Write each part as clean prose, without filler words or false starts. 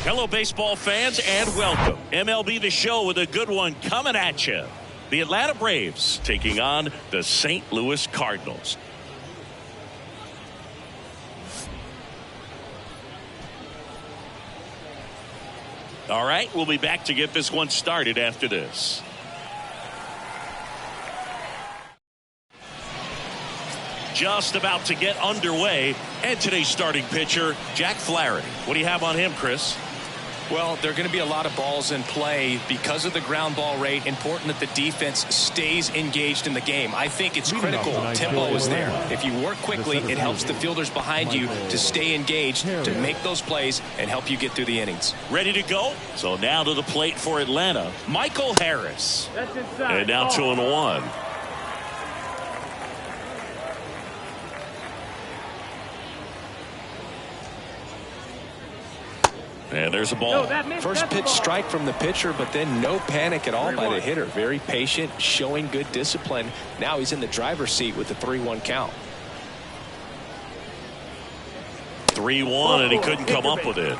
Hello, baseball fans, and welcome. MLB The Show with a good one coming at you. The Atlanta Braves taking on the St. Louis Cardinals. All right, we'll be back to get this one started after this. Just about to get underway, and today's starting pitcher, Jack Flaherty. What do you have on him, Chris? Well, there are going to be a lot of balls in play because of the ground ball rate. Important that the defense stays engaged in the game. I think it's critical. Tempo is there. If you work quickly, it helps the fielders behind you to stay engaged, to make those plays, and help you get through the innings. Ready to go? So now to the plate for Atlanta, Michael Harris. And now 2-1. And there's a ball. First pitch strike from the pitcher, but then no panic at all by the hitter. Very patient, showing good discipline. Now he's in the driver's seat with the 3-1 count. 3-1, and he couldn't come up with it.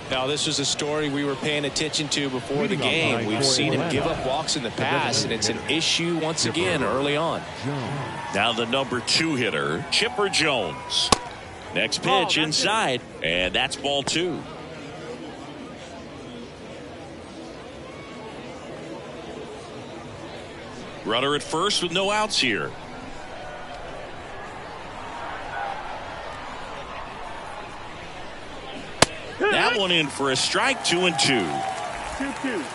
Now, this is a story we were paying attention to before the game. We've seen him give up walks in the past, and it's an issue once again early on. Now the number 2 hitter, Chipper Jones. Next pitch inside, and that's ball 2. Runner at first with no outs here. That one in for a strike, 2-2. 2-2.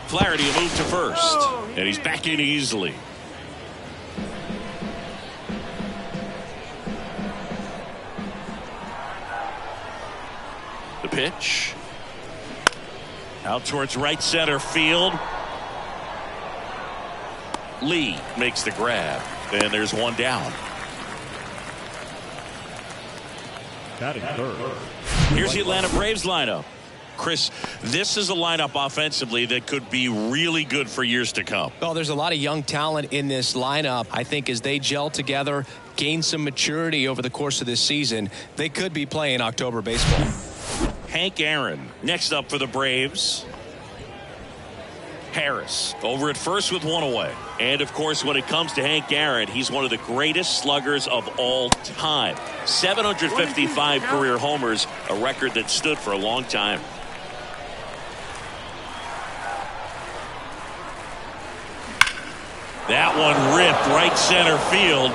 Flaherty a move to first, and he's back in easily. The pitch. Out towards right center field. Lee makes the grab, and there's one down. Batting third. Here's the Atlanta Braves lineup. Chris, this is a lineup offensively that could be really good for years to come. Well, there's a lot of young talent in this lineup. I think as they gel together, gain some maturity over the course of this season, they could be playing October baseball. Hank Aaron next up for the Braves. Harris over at first with one away. And of course, when it comes to Hank Aaron, he's one of the greatest sluggers of all time. 755 career homers, a record that stood for a long time. That one ripped right center field.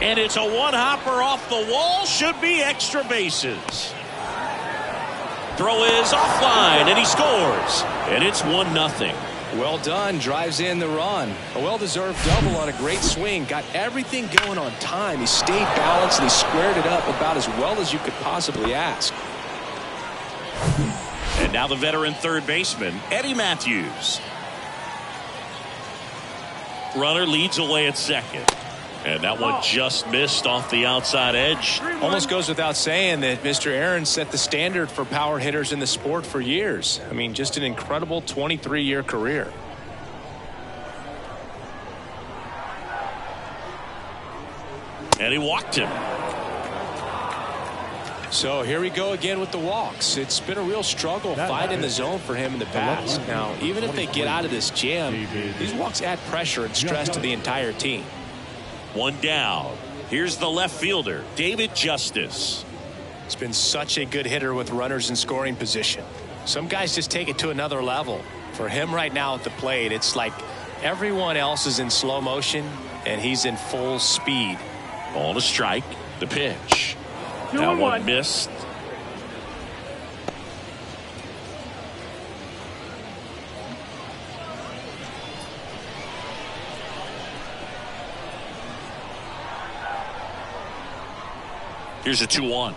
And it's a one-hopper off the wall. Should be extra bases. Throw is offline, and he scores. And it's 1-0. Well done. Drives in the run. A well-deserved double on a great swing. Got everything going on time. He stayed balanced, and he squared it up about as well as you could possibly ask. And now the veteran third baseman, Eddie Matthews. Runner leads away at second. And that one just missed off the outside edge. Almost goes without saying that Mr. Aaron set the standard for power hitters in the sport for years. I mean, just an incredible 23-year career. And he walked him. So here we go again with the walks. It's been a real struggle fighting the zone for him in the past. Now, even if they get out of this jam, these walks add pressure and stress to the entire team. One down. Here's the left fielder, David Justice. It's been such a good hitter with runners in scoring position. Some guys just take it to another level. For him right now at the plate, it's like everyone else is in slow motion and he's in full speed. Ball to strike. The pitch. That one missed. Here's a 2-1.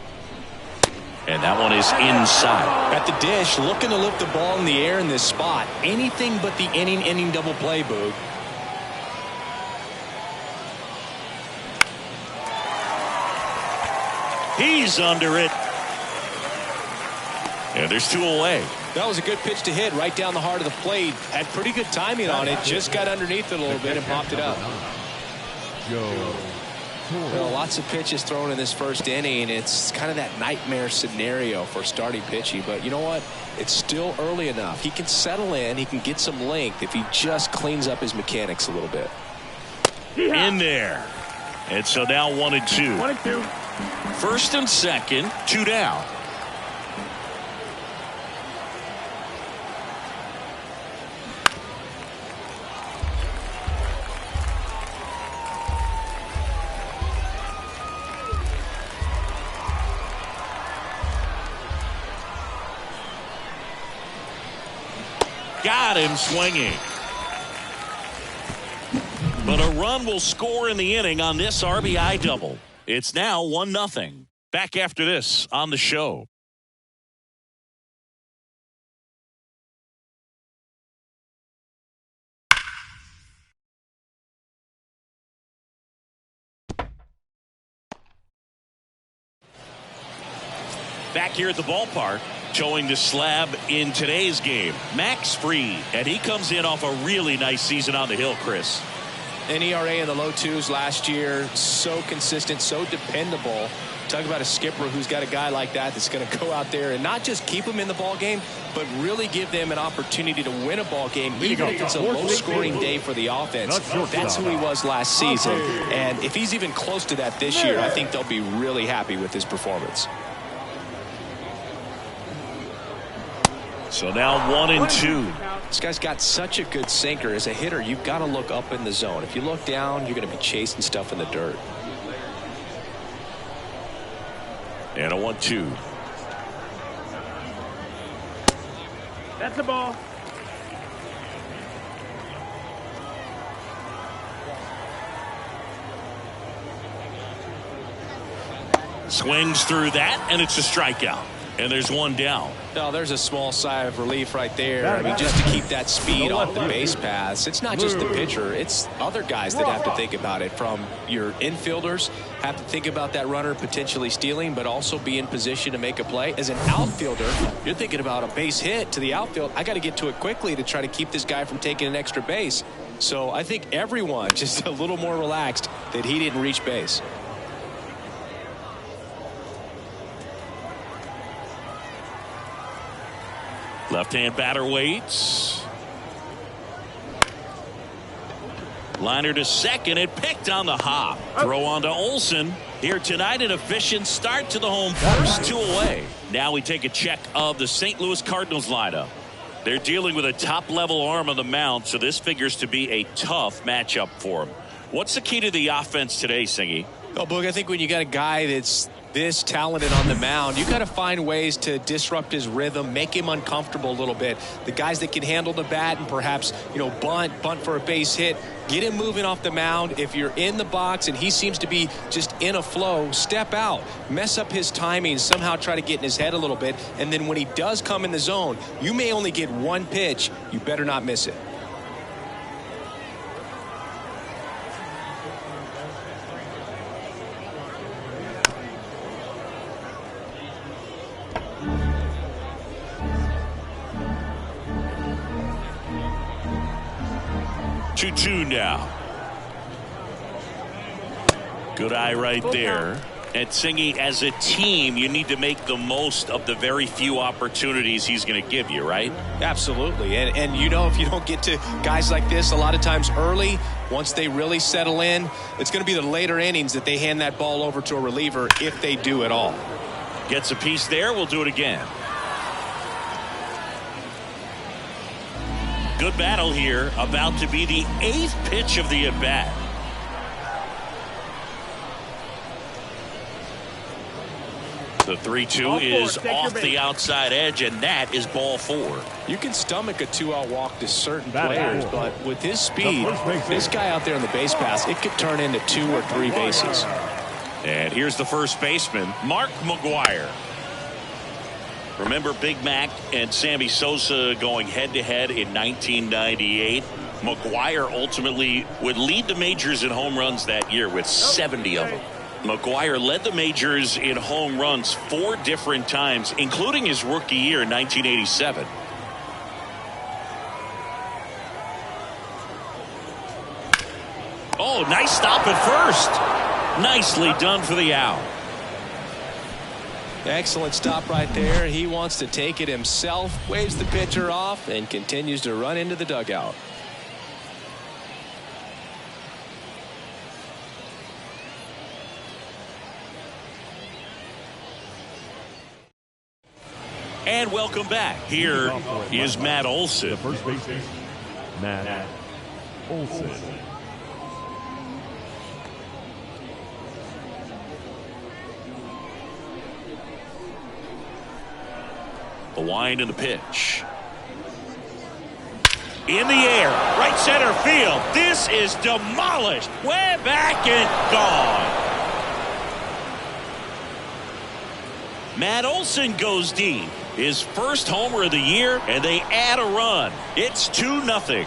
And that one is inside. At the dish, looking to lift the ball in the air in this spot. Anything but the inning double play, Boog. He's under it. And there's 2 away. That was a good pitch to hit right down the heart of the plate. Had pretty good timing on it. Just got underneath it a little bit and popped it up. Well, lots of pitches thrown in this first inning. It's kind of that nightmare scenario for starting pitching. But you know what? It's still early enough. He can settle in. He can get some length if he just cleans up his mechanics a little bit. In there. And so now 1-2. 1-2. First and second, 2 down. Got him swinging. But a run will score in the inning on this RBI double. It's now 1-0. Back after this on the show. Back here at the ballpark, showing the slab in today's game, Max Fried, and he comes in off a really nice season on the hill, Chris. An ERA in the low 2s last year. So consistent, so dependable. Talk about a skipper who's got a guy like that that's going to go out there and not just keep them in the ball game, but really give them an opportunity to win a ball game, even if it's a low-scoring day for the offense. That's who he was last season. And if he's even close to that this year, I think they'll be really happy with his performance. So now 1-2. This guy's got such a good sinker. As a hitter, you've got to look up in the zone. If you look down, you're going to be chasing stuff in the dirt. And a 1-2. That's the ball. Swings through that, and it's a strikeout. And there's 1 down. No, there's a small sigh of relief right there. I mean, just to keep that speed off the base paths. It's not just the pitcher. It's other guys that have to think about it. From your infielders, have to think about that runner potentially stealing, but also be in position to make a play. As an outfielder, you're thinking about a base hit to the outfield. I got to get to it quickly to try to keep this guy from taking an extra base. So I think everyone just a little more relaxed that he didn't reach base. Left-hand batter waits. Liner to second. It picked on the hop. Throw on to Olsen. Here tonight, an efficient start to the home first, 2 away. Now we take a check of the St. Louis Cardinals lineup. They're dealing with a top-level arm on the mound, so this figures to be a tough matchup for them. What's the key to the offense today, Singy? Oh, Boog, I think when you got a guy that's this talented on the mound, you got to find ways to disrupt his rhythm, make him uncomfortable a little bit. The guys that can handle the bat and perhaps, bunt for a base hit, get him moving off the mound. If you're in the box and he seems to be just in a flow, step out, mess up his timing, somehow try to get in his head a little bit. And then when he does come in the zone, you may only get 1 pitch. You better not miss it. Two now. Good eye right there. And Singy, as a team, you need to make the most of the very few opportunities he's going to give you, right? Absolutely. And if you don't get to guys like this a lot of times early, once they really settle in, it's going to be the later innings that they hand that ball over to a reliever, if they do at all. Gets a piece there. We'll do it again. Good battle here. About to be the 8th pitch of the at-bat. The 3-2 is off the outside edge, and that is ball 4. You can stomach a 2-out walk to certain players, but with his speed, this guy out there on the base pass, it could turn into 2 or 3 bases. And here's the first baseman, Mark McGwire. Remember Big Mac and Sammy Sosa going head-to-head in 1998? McGwire ultimately would lead the majors in home runs that year with 70 of them. McGwire led the majors in home runs 4 different times, including his rookie year in 1987. Oh, nice stop at first. Nicely done for the out. Excellent stop right there. He wants to take it himself, waves the pitcher off, and continues to run into the dugout. And welcome back. Here is Matt Olson. The first baseman, Matt Olson. The wind and the pitch. In the air, right center field. This is demolished. Way back and gone. Matt Olson goes deep. His first homer of the year, and they add a run. It's 2-0.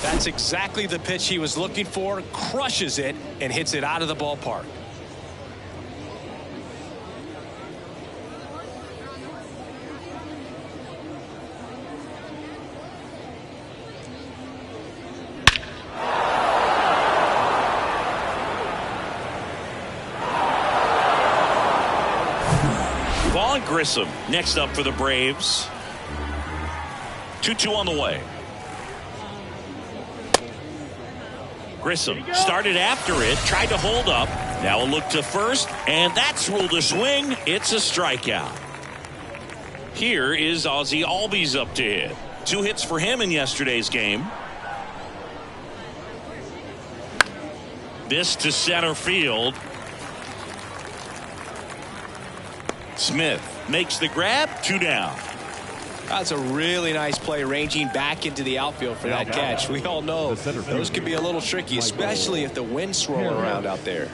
That's exactly the pitch he was looking for. Crushes it and hits it out of the ballpark. Grissom next up for the Braves. 2-2 on the way. Grissom started after it, tried to hold up. Now a look to first, and that's ruled a swing. It's a strikeout. Here is Ozzie Albies up to hit. 2 hits for him in yesterday's game. This to center field. Smith makes the grab, 2 down. That's a really nice play, ranging back into the outfield for that catch. We all know those can be a little tricky, especially if the wind's swirling around out there.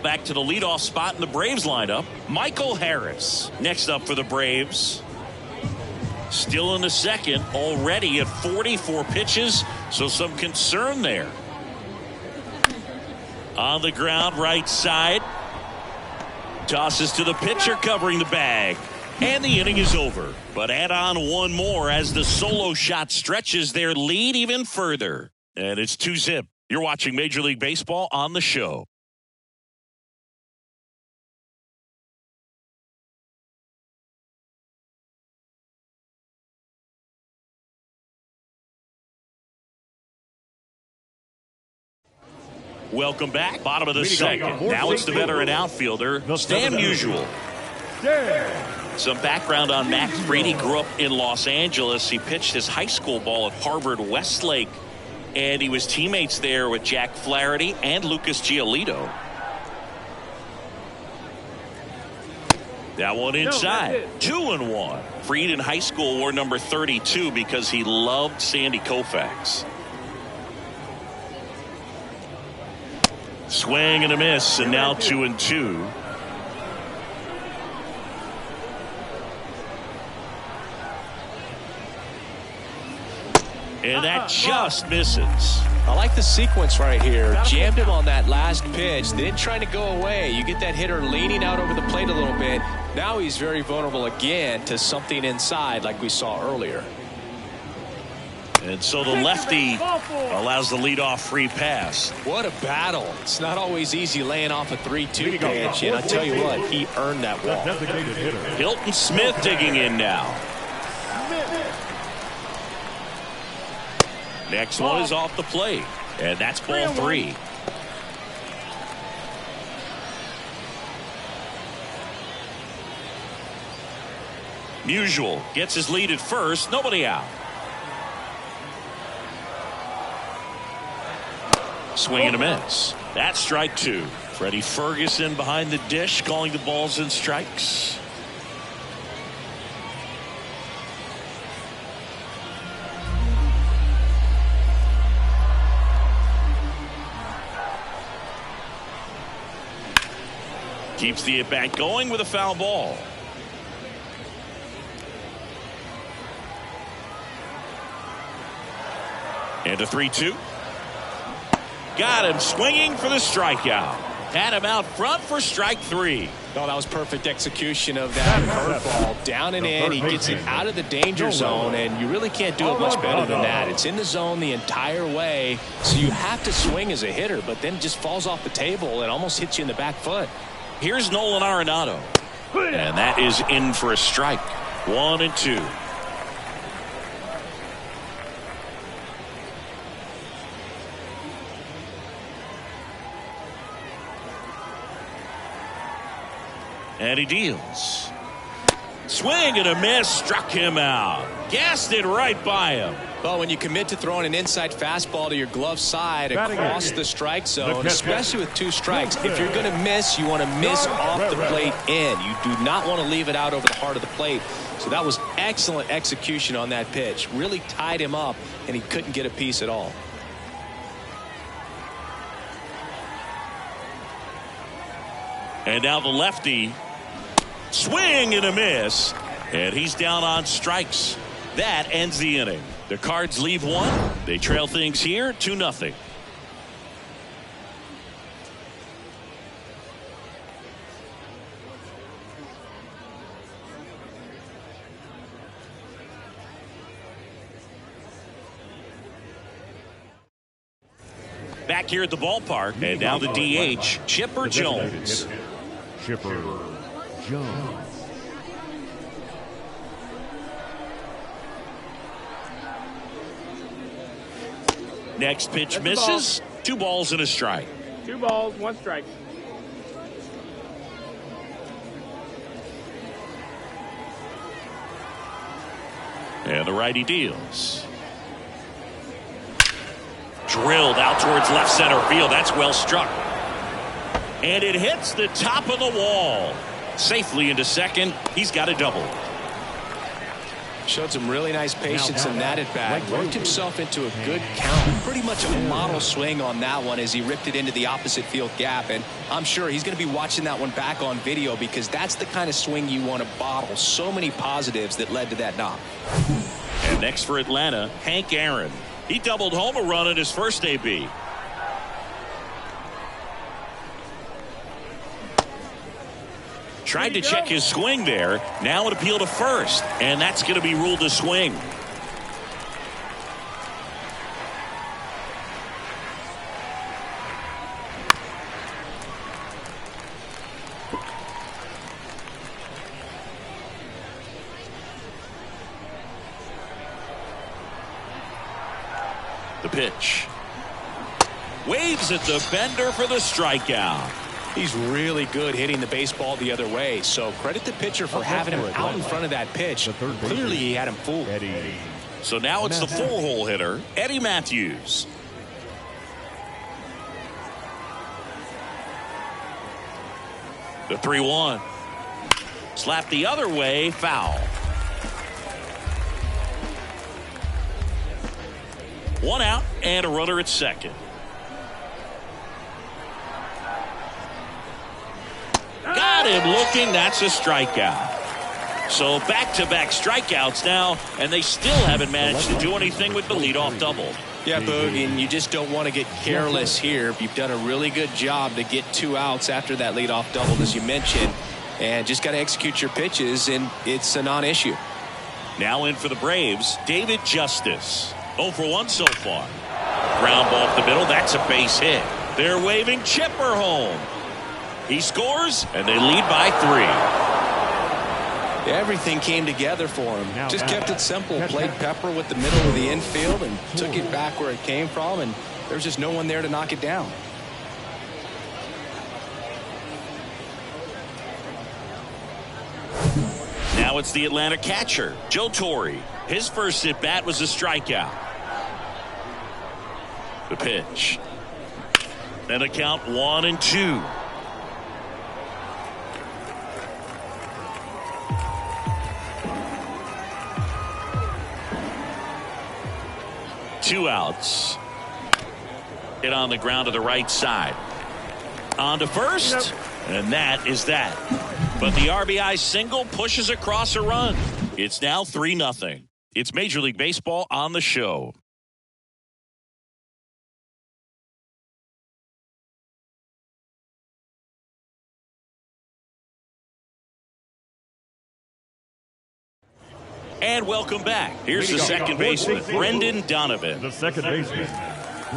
Back to the leadoff spot in the Braves lineup, Michael Harris. Next up for the Braves. Still in the second, already at 44 pitches, so some concern there. On the ground, right side. Tosses to the pitcher covering the bag. And the inning is over. But add on one more as the solo shot stretches their lead even further. And it's 2-0. You're watching Major League Baseball on the show. Welcome back. Bottom of the second. Now it's the veteran outfielder, Stan Musial. Some background on Max Fried. He grew up in Los Angeles. He pitched his high school ball at Harvard Westlake, and he was teammates there with Jack Flaherty and Lucas Giolito. That one inside. 2-1. Fried in high school wore number 32 because he loved Sandy Koufax. Swing and a miss, and now 2-2. And that just misses. I like the sequence right here. Jammed him on that last pitch, then trying to go away. You get that hitter leaning out over the plate a little bit. Now he's very vulnerable again to something inside like we saw earlier. And so the lefty allows the leadoff free pass. What a battle. It's not always easy laying off a 3-2 pitch, and I tell you what, he earned that walk. Hilton Smith digging in now. Next one is off the plate, and that's ball 3. Musial gets his lead at first, nobody out. Swing and a miss. That's strike 2. Freddie Ferguson behind the dish, calling the balls and strikes. Keeps the at-bat going with a foul ball. And a 3-2. Got him swinging for the strikeout. Had him out front for strike 3. Oh, that was perfect execution of that curveball. Down and in, he gets it out of the danger zone, and you really can't do it much better than that. It's in the zone the entire way, so you have to swing as a hitter, but then it just falls off the table and almost hits you in the back foot. Here's Nolan Arenado. And that is in for a strike. 1-2. And he deals. Swing and a miss, struck him out. Gassed it right by him. Well, when you commit to throwing an inside fastball to your glove side across the strike zone, especially with 2 strikes, if you're going to miss, you want to miss off the plate in. You do not want to leave it out over the heart of the plate. So that was excellent execution on that pitch. Really tied him up, and he couldn't get a piece at all. And now the lefty. Swing and a miss. And he's down on strikes. That ends the inning. The Cards leave 1. They trail things here 2-0. Back here at the ballpark, and now the DH, Chipper Jones. Chipper Jones. Next pitch misses. 2 balls and a strike. 2 balls, 1 strike. And the righty deals. Drilled out towards left center field. That's well struck. And it hits the top of the wall. Safely into second. He's got a double. Showed some really nice patience in that at bat. Worked himself into a good count. Pretty much a model swing on that one as he ripped it into the opposite field gap. And I'm sure he's going to be watching that one back on video because that's the kind of swing you want to bottle. So many positives that led to that knock. And next for Atlanta, Hank Aaron. He doubled home a run in his first AB. Tried to check his swing there. Now an appeal to first. And that's going to be ruled a swing. The pitch. Waves at the bender for the strikeout. He's really good hitting the baseball the other way. So credit the pitcher for having him out in front of that pitch. Clearly he had him fooled. So now it's the 4-hole hitter, Eddie Matthews. The 3-1. Slapped the other way, foul. 1 out and a runner at second. Got him looking. That's a strikeout. So back-to-back strikeouts now, and they still haven't managed to do anything with the leadoff double. Yeah, Boog, and you just don't want to get careless here. You've done a really good job to get 2 outs after that leadoff double, as you mentioned, and just got to execute your pitches, and it's a non-issue. Now in for the Braves, David Justice. 0 for 1 so far. Ground ball up the middle. That's a base hit. They're waving Chipper home. He scores, and they lead by 3. Everything came together for him. Just kept it simple. Played Pepper with the middle of the infield and took it back where it came from, and there's just no one there to knock it down. Now it's the Atlanta catcher, Joe Torre. His first at-bat was a strikeout. The pitch. Then a count 1-2. Two outs. Hit on the ground to the right side. On to first. And that is that. But the RBI single pushes across a run. It's now 3-0. It's Major League Baseball on the show. And welcome back. Here's the second baseman, Brendan Donovan. The second baseman,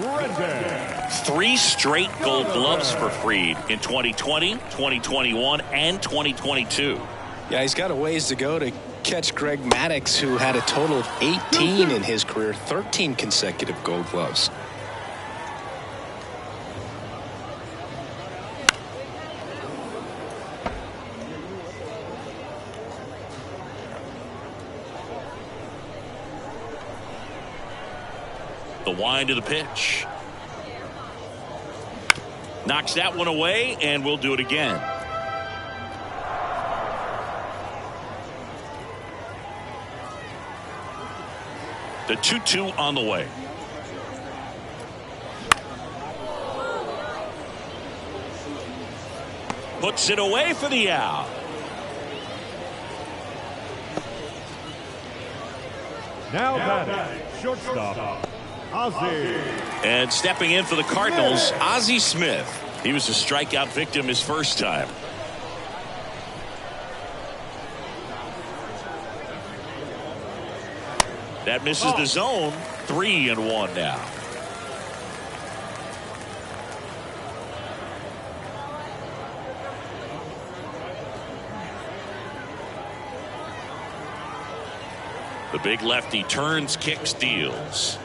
Brendan. 3 straight Gold Gloves for Fried in 2020, 2021, and 2022. Yeah, he's got a ways to go to catch Greg Maddux, who had a total of 18 in his career, 13 consecutive Gold Gloves. The wind of the pitch. Knocks that one away, and we'll do it again. The 2-2 on the way. Puts it away for the out. Now batting, shortstop, Ozzie. And stepping in for the Cardinals, Ozzie Smith. He was a strikeout victim his first time. That misses the zone. 3-1 now. The big lefty turns, kicks, deals.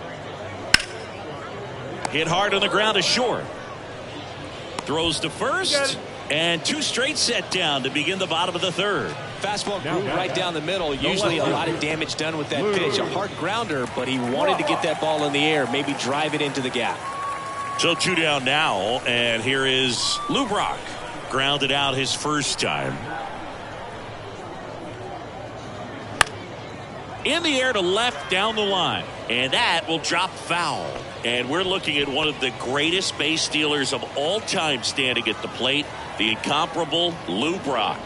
Hit hard on the ground to short. Throws to first. And 2 straight set down to begin the bottom of the third. Fastball grew right down the middle. Usually a lot of damage done with that pitch. A hard grounder, but he wanted to get that ball in the air, maybe drive it into the gap. So 2 down now, and here is Lou Brock. Grounded out his first time. In the air to left down the line, and that will drop foul. And we're looking at one of the greatest base stealers of all time standing at the plate, the incomparable Lou Brock.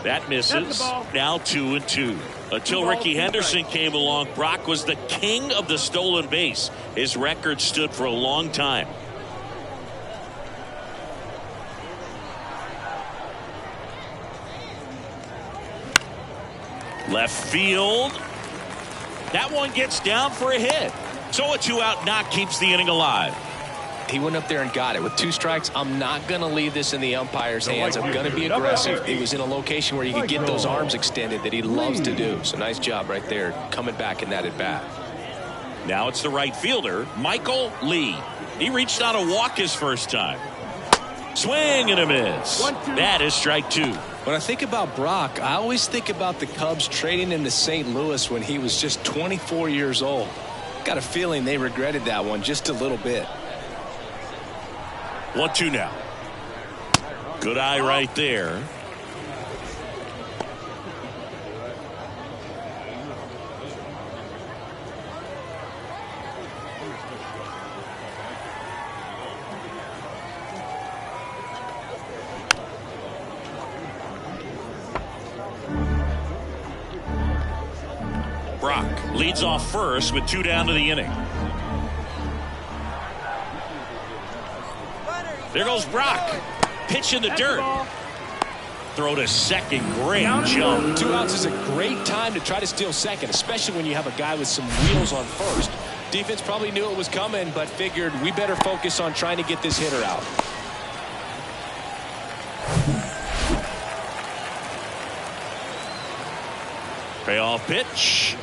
That misses. Now 2-2. Until Ricky Henderson came along, Brock was the king of the stolen base. His record stood for a long time. Left field. That one gets down for a hit. So a 2-out knock keeps the inning alive. He went up there and got it. With 2 strikes, I'm not going to leave this in the umpire's hands. I'm going to be aggressive. He was in a location where you could get those arms extended that he loves to do. So nice job right there, coming back in that at bat. Now it's the right fielder, Michael Lee. He reached on a walk his first time. Swing and a miss. That is strike 2. When I think about Brock, I always think about the Cubs trading him to St. Louis when he was just 24 years old. Got a feeling they regretted that one just a little bit. 1-2 now. Good eye right there. Brock leads off first with 2 down to the inning. There goes Brock. Pitch in the dirt. Throw to second. Great jump. 2 outs is a great time to try to steal second, especially when you have a guy with some wheels on first. Defense probably knew it was coming, but figured we better focus on trying to get this hitter out. Payoff pitch.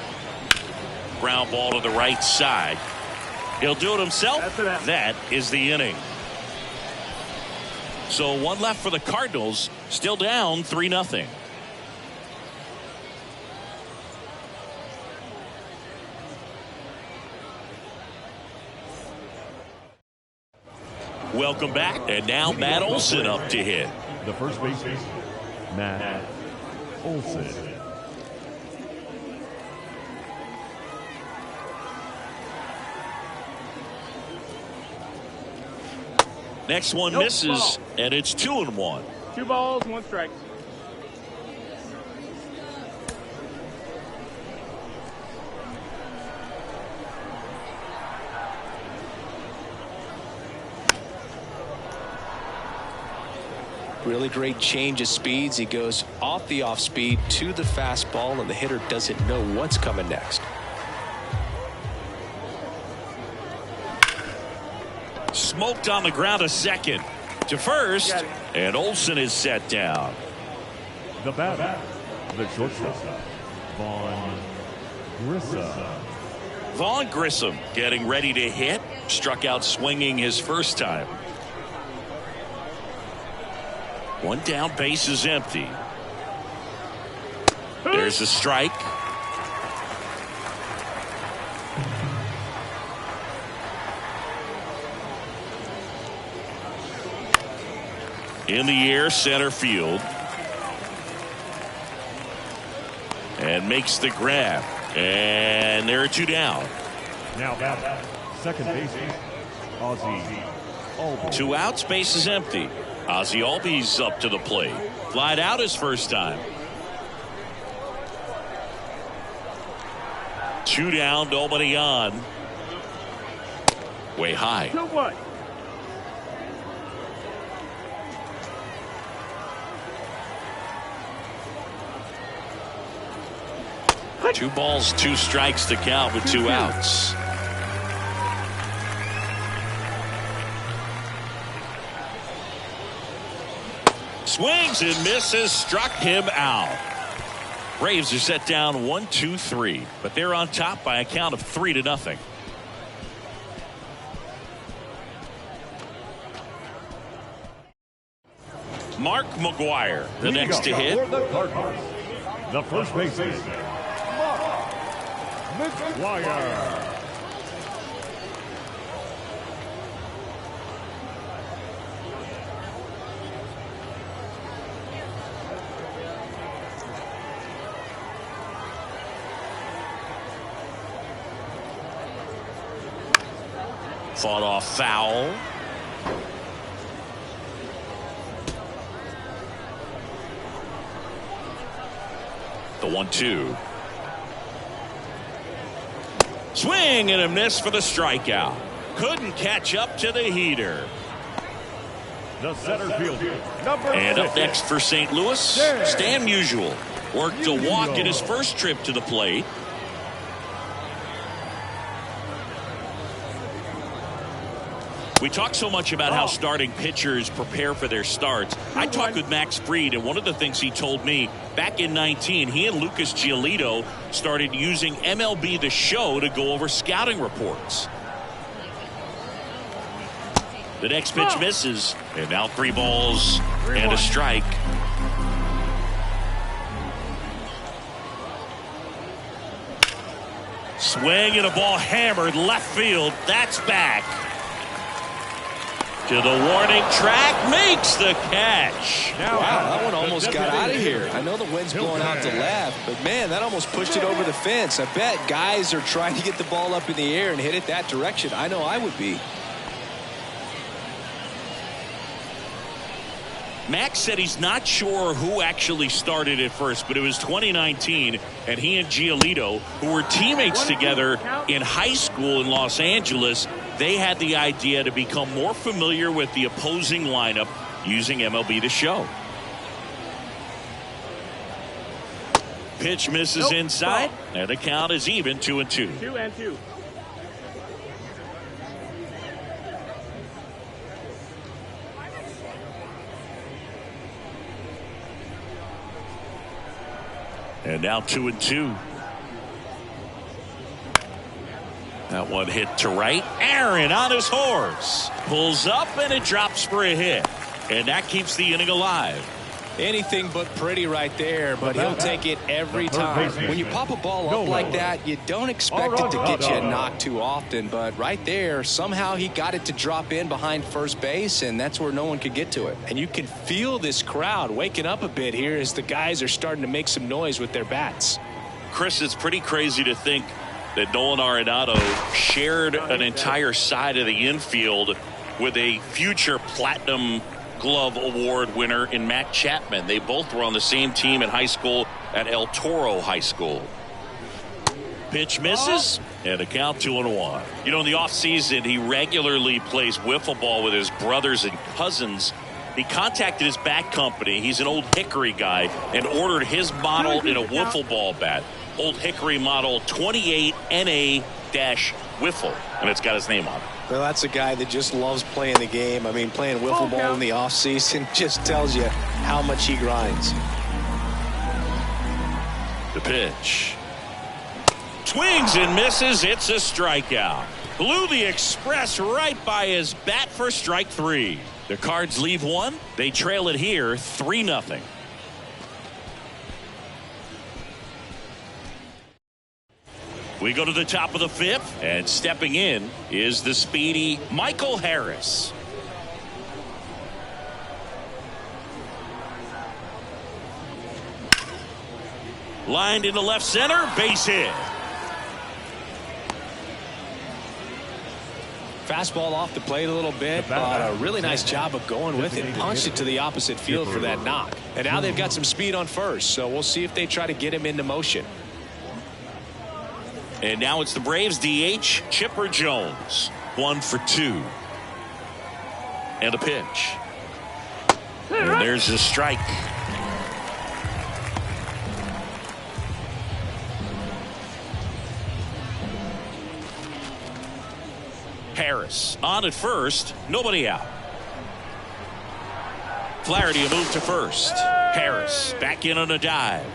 Ground ball to the right side. He'll do it himself. That is the inning. So 1 left for the Cardinals. Still down 3-0. Welcome back. And now Matt Olson up to hit. The first baseman, Matt Olson. Next one misses, and it's 2-1. 2 balls, 1 strike. Really great change of speeds. He goes off the off speed to the fastball, and the hitter doesn't know what's coming next. Smoked on the ground to second. To first, and Olsen is set down. The batter, the shortstop, Vaughn Grissom. Vaughn Grissom getting ready to hit. Struck out swinging his first time. 1 down, base is empty. There's a strike. In the air, center field. And makes the grab. And there are 2 down. Now batter, second baseman, Ozzie Albies. 2 outs, base is empty. Ozzie Albies up to the plate. Flied out his first time. 2 down, nobody on. Way high. 2-1. Two balls, 2 strikes to count with 2 outs. Swings and misses, struck him out. Braves are set down 1-2-3, but they're on top by a count of 3-0. Mark McGuire, the next to hit. The Cardinals, the first baseman, Mark McGuire. Fought off foul. The 1-2. Swing and a miss for the strikeout. Couldn't catch up to the heater. The center fielder, number And up 6. next for St. Louis, Stan Musial. Worked a walk in his first trip to the plate. We talk so much about how starting pitchers prepare for their starts. I talked with Max Fried, and one of the things he told me back in 19, he and Lucas Giolito started using MLB The Show to go over scouting reports. The next pitch misses, and now 3 balls and a strike. Swing and a ball hammered left field. That's back. To the warning track, makes the catch. Wow, that one almost got out of here. I know the wind's blowing out to left, but man, that almost pushed it over the fence. I bet guys are trying to get the ball up in the air and hit it that direction. I know I would be. Max said he's not sure who actually started at first, but it was 2019, and he and Giolito, who were teammates together in high school in Los Angeles, they had the idea to become more familiar with the opposing lineup using MLB The Show. Pitch misses inside, and the count is even 2-2. 2-2. And now 2-2. That one hit to right. Aaron on his horse. Pulls up and it drops for a hit. And that keeps the inning alive. Anything but pretty right there, but he'll take it every time. When you pop a ball up like that, you don't expect it to get you a knock too often, but right there, somehow he got it to drop in behind first base, and that's where no one could get to it. And you can feel this crowd waking up a bit here as the guys are starting to make some noise with their bats. Chris, it's pretty crazy to think that Nolan Arenado shared an entire side of the infield with a future Platinum Glove Award winner in Matt Chapman. They both were on the same team in high school at El Toro High School. Pitch misses, and a count 2-1. You know, in the offseason, he regularly plays wiffle ball with his brothers and cousins. He contacted his bat company. He's an Old Hickory guy, and ordered his model in a wiffle ball bat. Old Hickory model 28 NA-Wiffle, and it's got his name on it. Well, that's a guy that just loves playing the game. I mean, playing wiffle ball in the offseason just tells you how much he grinds. The pitch. Swings and misses. It's a strikeout. Blew the Express right by his bat for strike 3. The Cards leave one. They trail it here 3-0. We go to the top of the 5th, and stepping in is the speedy Michael Harris. Lined into left center, base hit. Fastball off the plate a little bit, but a really nice job of going with it. Punched it to the opposite field for that knock. And now they've got some speed on first, so we'll see if they try to get him into motion. And now it's the Braves DH, Chipper Jones. 1 for 2. And a pitch. And there's a strike. Harris on at first, nobody out. Flaherty a move to first. Harris back in on a dive.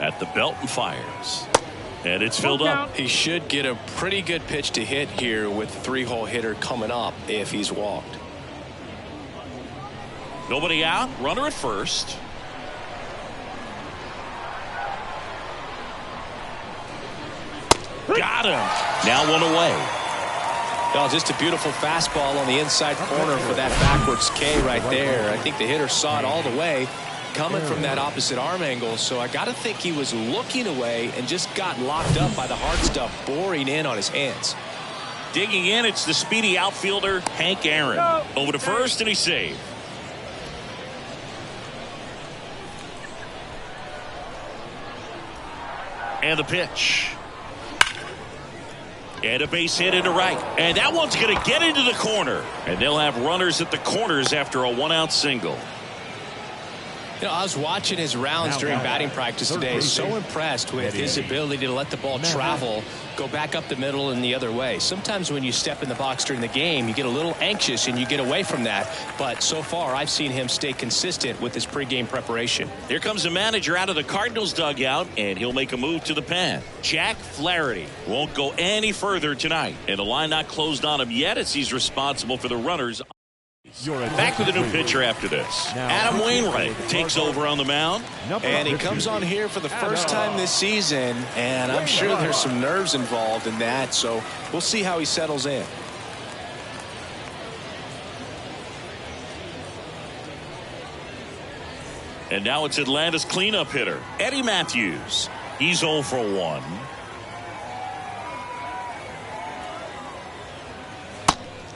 At the belt and fires. And it's filled up. He should get a pretty good pitch to hit here with the 3-hole hitter coming up if he's walked. Nobody out, runner at first. Got him. Now 1 away. Oh, just a beautiful fastball on the inside corner for that backwards K right there. I think the hitter saw it all the way coming from that opposite arm angle, so I got to think he was looking away and just got locked up by the hard stuff boring in on his hands. Digging in, it's the speedy outfielder Hank Aaron. Over to first, and he's saved. And the pitch. And a base hit into right. And that one's going to get into the corner. And they'll have runners at the corners after a 1-out single. You know, I was watching his rounds during batting practice today. So impressed with his ability to let the ball travel, go back up the middle and the other way. Sometimes when you step in the box during the game, you get a little anxious and you get away from that. But so far, I've seen him stay consistent with his pregame preparation. Here comes the manager out of the Cardinals dugout, and he'll make a move to the pen. Jack Flaherty won't go any further tonight. And the line not closed on him yet as he's responsible for the runners. Back with a new pitcher after this. Adam Wainwright takes over on the mound. And he comes on here for the first time this season, and I'm sure there's some nerves involved in that, so we'll see how he settles in. And now it's Atlanta's cleanup hitter, Eddie Matthews. He's 0 for 1.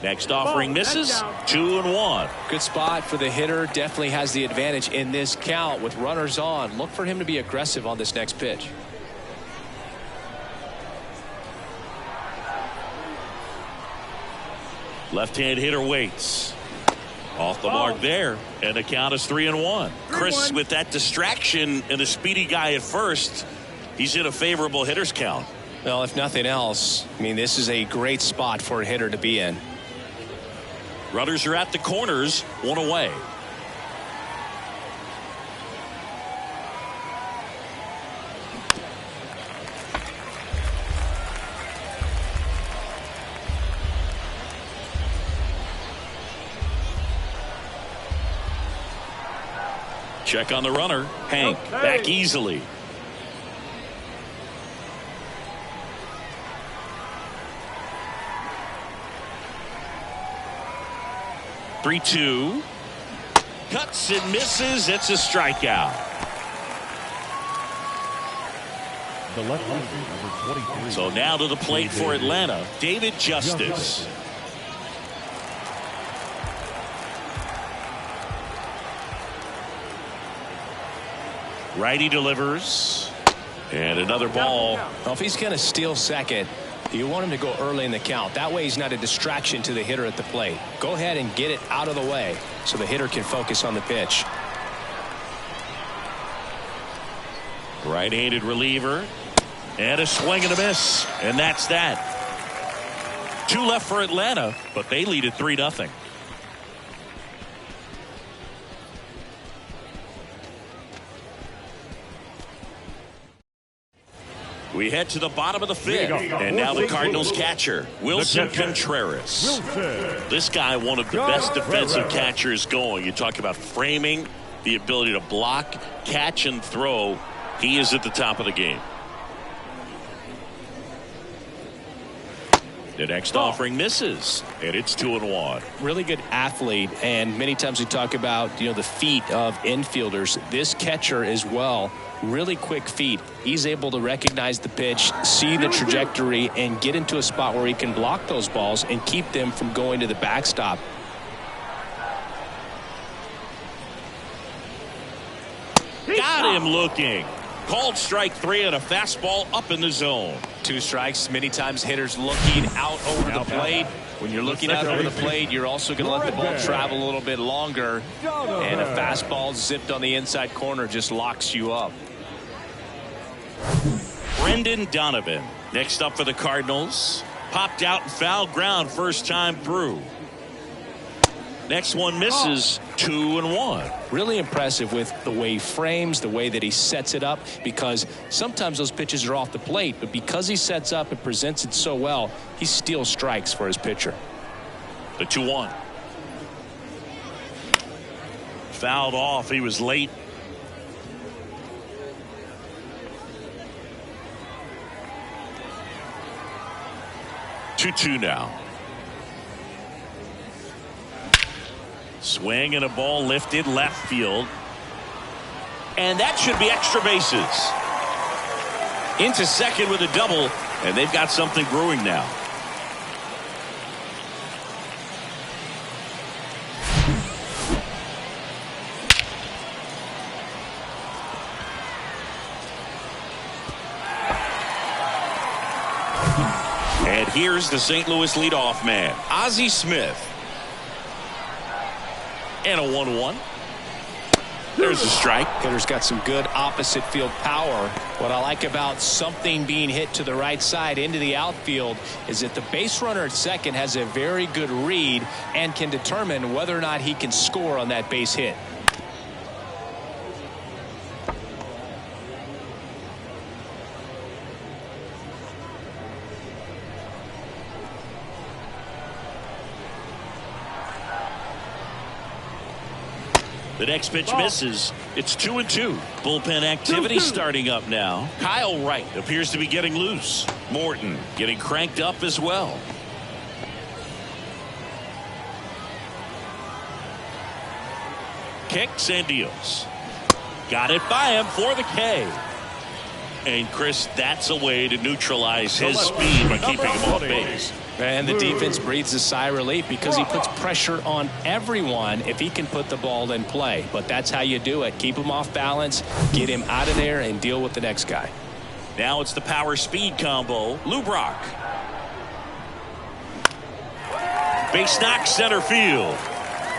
Next offering misses. 2-1. Good spot for the hitter. Definitely has the advantage in this count with runners on. Look for him to be aggressive on this next pitch. Left-hand hitter waits. Off the mark there. And the count is 3-1. Chris, with that distraction and the speedy guy at first, he's in a favorable hitter's count. Well, if nothing else, I mean, this is a great spot for a hitter to be in. Runners are at the corners, 1 away. Check on the runner. Hank back easily. Three-two. Cuts and misses. It's a strikeout. The left fielder, number 23. So now to the plate for Atlanta, David Justice. Righty delivers. And another ball. Well, if he's going to steal second, you want him to go early in the count. That way he's not a distraction to the hitter at the plate. Go ahead and get it out of the way so the hitter can focus on the pitch. Right-handed reliever. And a swing and a miss. And that's that. 2 left for Atlanta, but they lead at 3-0. We head to the bottom of the 5th. And now the Cardinals catcher, Wilson Contreras. This guy, one of the best defensive catchers going. You talk about framing, the ability to block, catch, and throw. He is at the top of the game. The next offering misses, and it's 2-1. Really good athlete, and many times we talk about the feet of infielders. This catcher as well, really quick feet. He's able to recognize the pitch, see the trajectory, and get into a spot where he can block those balls and keep them from going to the backstop. Got him looking. Called strike 3 and a fastball up in the zone. 2 strikes. Many times hitters looking out over the plate. When you're looking out over the plate, you're also going to let the ball travel a little bit longer. And a fastball zipped on the inside corner just locks you up. Brendan Donovan next up for the Cardinals. Popped out and foul ground first time through. Next one misses. 2-1. Really impressive with the way he frames, the way that he sets it up, because sometimes those pitches are off the plate, but because he sets up and presents it so well, he steals strikes for his pitcher. The 2-1. Fouled off. He was late. Two now. Swing and a ball lifted left field. And that should be extra bases. Into second with a double, and they've got something brewing now. And here's the St. Louis leadoff man, Ozzie Smith. And a 1-1. There's a strike. Hitter's got some good opposite field power. What I like about something being hit to the right side into the outfield is that the base runner at second has a very good read and can determine whether or not he can score on that base hit. The next pitch misses. It's 2-2. Bullpen activity starting up now. Kyle Wright appears to be getting loose. Morton getting cranked up as well. Kicks and deals. Got it by him for the K. And Chris, that's a way to neutralize his speed by keeping him off base. And the defense breathes a sigh of relief because he puts pressure on everyone if he can put the ball in play. But that's how you do it. Keep him off balance, get him out of there, and deal with the next guy. Now it's the power speed combo. Lou Brock. Base knock center field.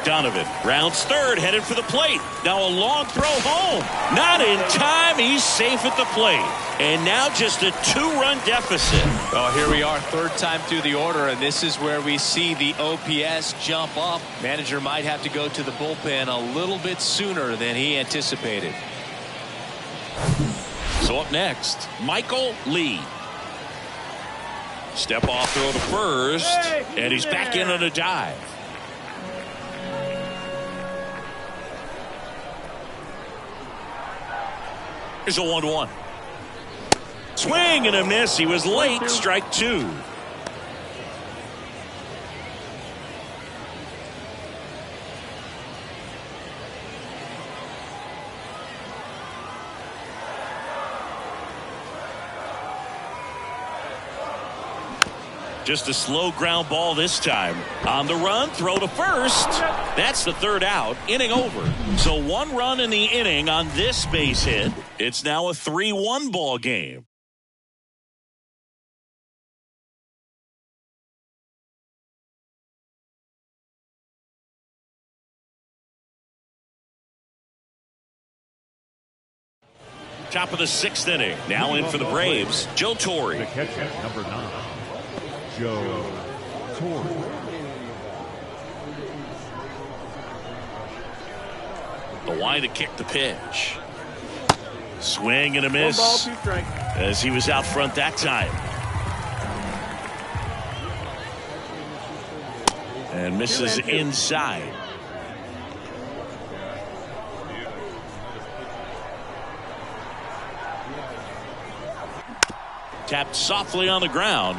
Donovan rounds third, headed for the plate. Now a long throw home. Not in time. He's safe at the plate. And now just a 2-run deficit. Well, here we are, third time through the order, and this is where we see the OPS jump up. Manager might have to go to the bullpen a little bit sooner than he anticipated. So up next, Michael Lee. Step off throw to first, and he's back in on a dive. Here's a 1-1. Swing and a miss. He was late. Strike 2. Just a slow ground ball this time. On the run, throw to first. That's the third out. Inning over. So 1 run in the inning on this base hit. It's now a 3-1 ball game. Top of the 6th inning. Now in for the Braves, Joe Torre. The catcher, number 9, Joe Torre. The wide to kick the pitch. Swing and a miss. 1 ball, 2 strikes. As he was out front that time. And misses inside. Tapped softly on the ground.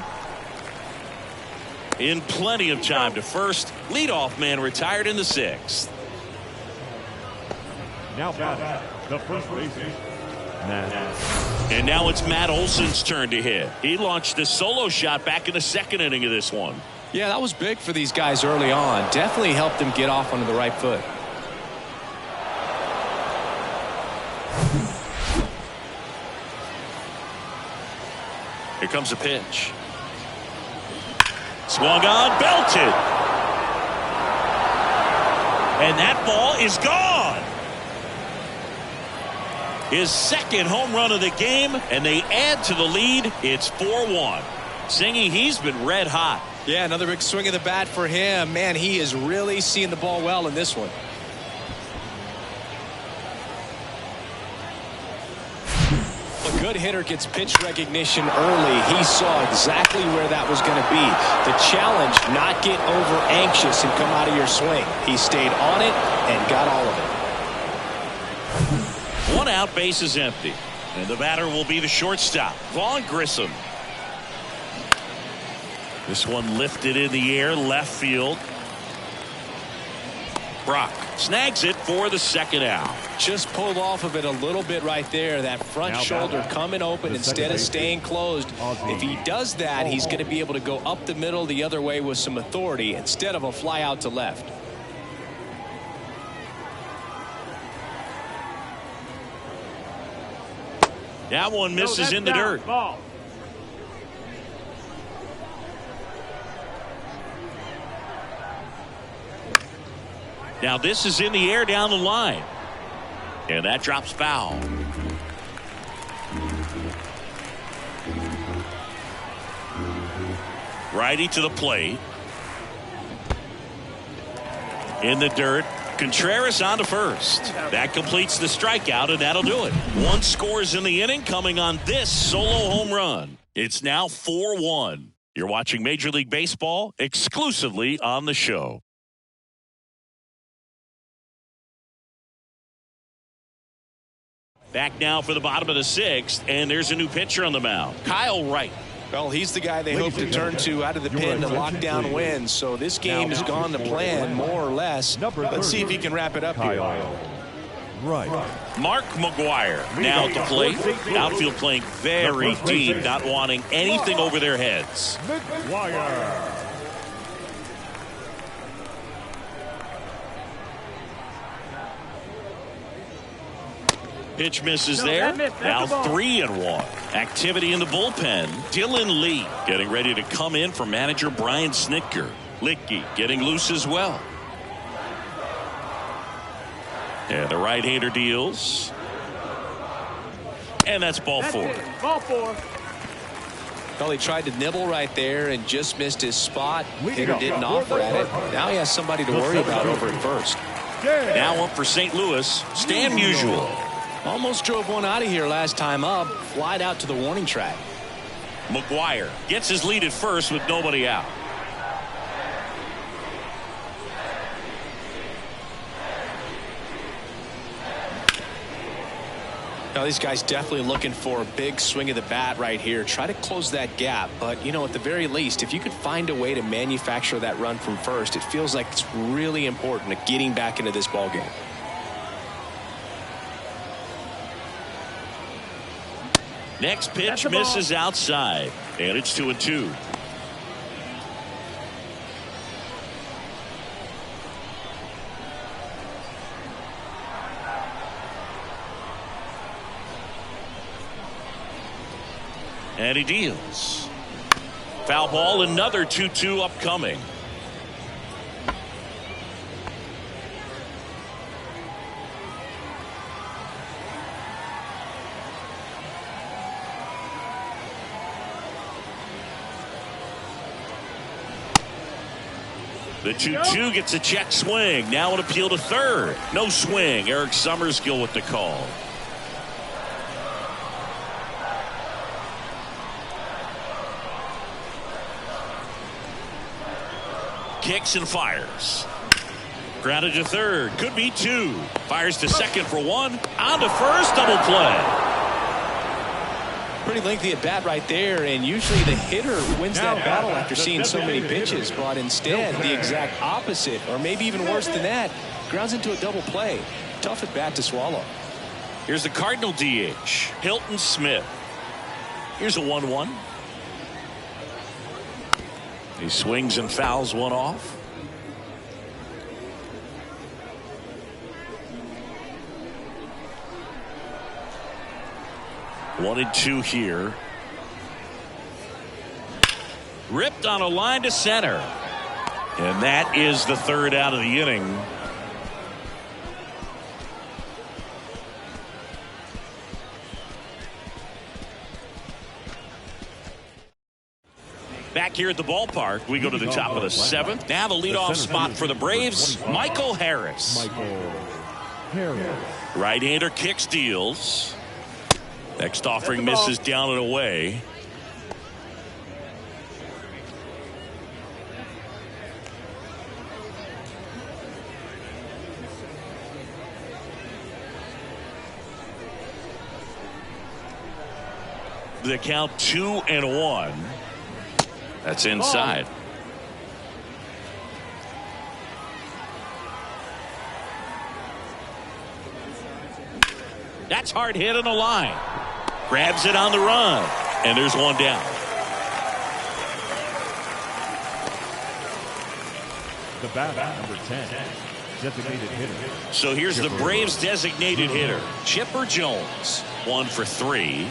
In plenty of time to first. Leadoff man retired in the 6th. Now batting, the first baseman, Matt. And now it's Matt Olson's turn to hit. He launched a solo shot back in the 2nd inning of this one. Yeah, that was big for these guys early on. Definitely helped them get off onto the right foot. Here comes a pitch. Swung on, belted. And that ball is gone. His 2nd home run of the game, and they add to the lead. It's 4-1. Singy, he's been red hot. Yeah, another big swing of the bat for him. Man, he is really seeing the ball well in this one. A good hitter gets pitch recognition early. He saw exactly where that was going to be. The challenge, not get over anxious and come out of your swing. He stayed on it and got all of it. 1 out, base is empty. And the batter will be the shortstop, Vaughn Grissom. This one lifted in the air, left field. Brock snags it for the 2nd out. Just pulled off of it a little bit right there. That front shoulder coming open instead of staying closed. If he does that, he's going to be able to go up the middle the other way with some authority instead of a fly out to left. That one misses in the dirt. Ball. Now this is in the air down the line. And that drops foul. Righty to the plate. In the dirt. Contreras on to first. That completes the strikeout, and that'll do it. 1 scores in the inning coming on this solo home run. It's now 4-1. You're watching Major League Baseball exclusively on the show. Back now for the bottom of the 6th, and there's a new pitcher on the mound, Kyle Wright. Well, he's the guy they hope to turn to out of the pen to lock down wins. So this game has gone to plan, more or less. Let's see if he can wrap it up here. Right. Mark McGuire now at the plate. Outfield playing very deep, not wanting anything over their heads. McGuire. Pitch misses there. Now 3-1. Activity in the bullpen. Dylan Lee getting ready to come in for manager Brian Snitker. Licky getting loose as well. And the right-hander deals. And that's ball 4. Ball 4. Well, he tried to nibble right there and just missed his spot. Hitter didn't offer at it. Now he has somebody to worry about over at first. Now up for St. Louis, Stan Musial. Almost drove one out of here last time up. Flied out to the warning track. McGuire gets his lead at first with nobody out. Now these guys definitely looking for a big swing of the bat right here. Try to close that gap. But, you know, at the very least, if you could find a way to manufacture that run from first, it feels like it's really important to getting back into this ball game. Next pitch misses outside, and it's 2-2. And he deals. Foul ball, another 2-2 upcoming. The 2-2 gets a check swing. Now an appeal to third. No swing. Eric Summerskill with the call. Kicks and fires. Grounded to third. Could be two. Fires to second for one. On to first. Double play. Pretty lengthy at bat right there, and usually the hitter wins that battle after seeing so many pitches, but instead the exact opposite, or maybe even worse than that, grounds into a double play. Tough at bat to swallow. Here's the Cardinal DH, Hilton Smith. Here's a 1-1. He swings and fouls one off. One and two here. Ripped on a line to center. And that is the third out of the inning. Back here at the ballpark, we go to the top of the seventh. Now the leadoff spot for the Braves, Michael Harris. Right-hander kicks, deals. Next offering misses down and away. The count 2-1. That's inside. That's hard hit on the line. Grabs it on the run. And there's one down. The batter, number 10, designated hitter. So here's the Braves' designated hitter, Chipper Jones. 1 for 3.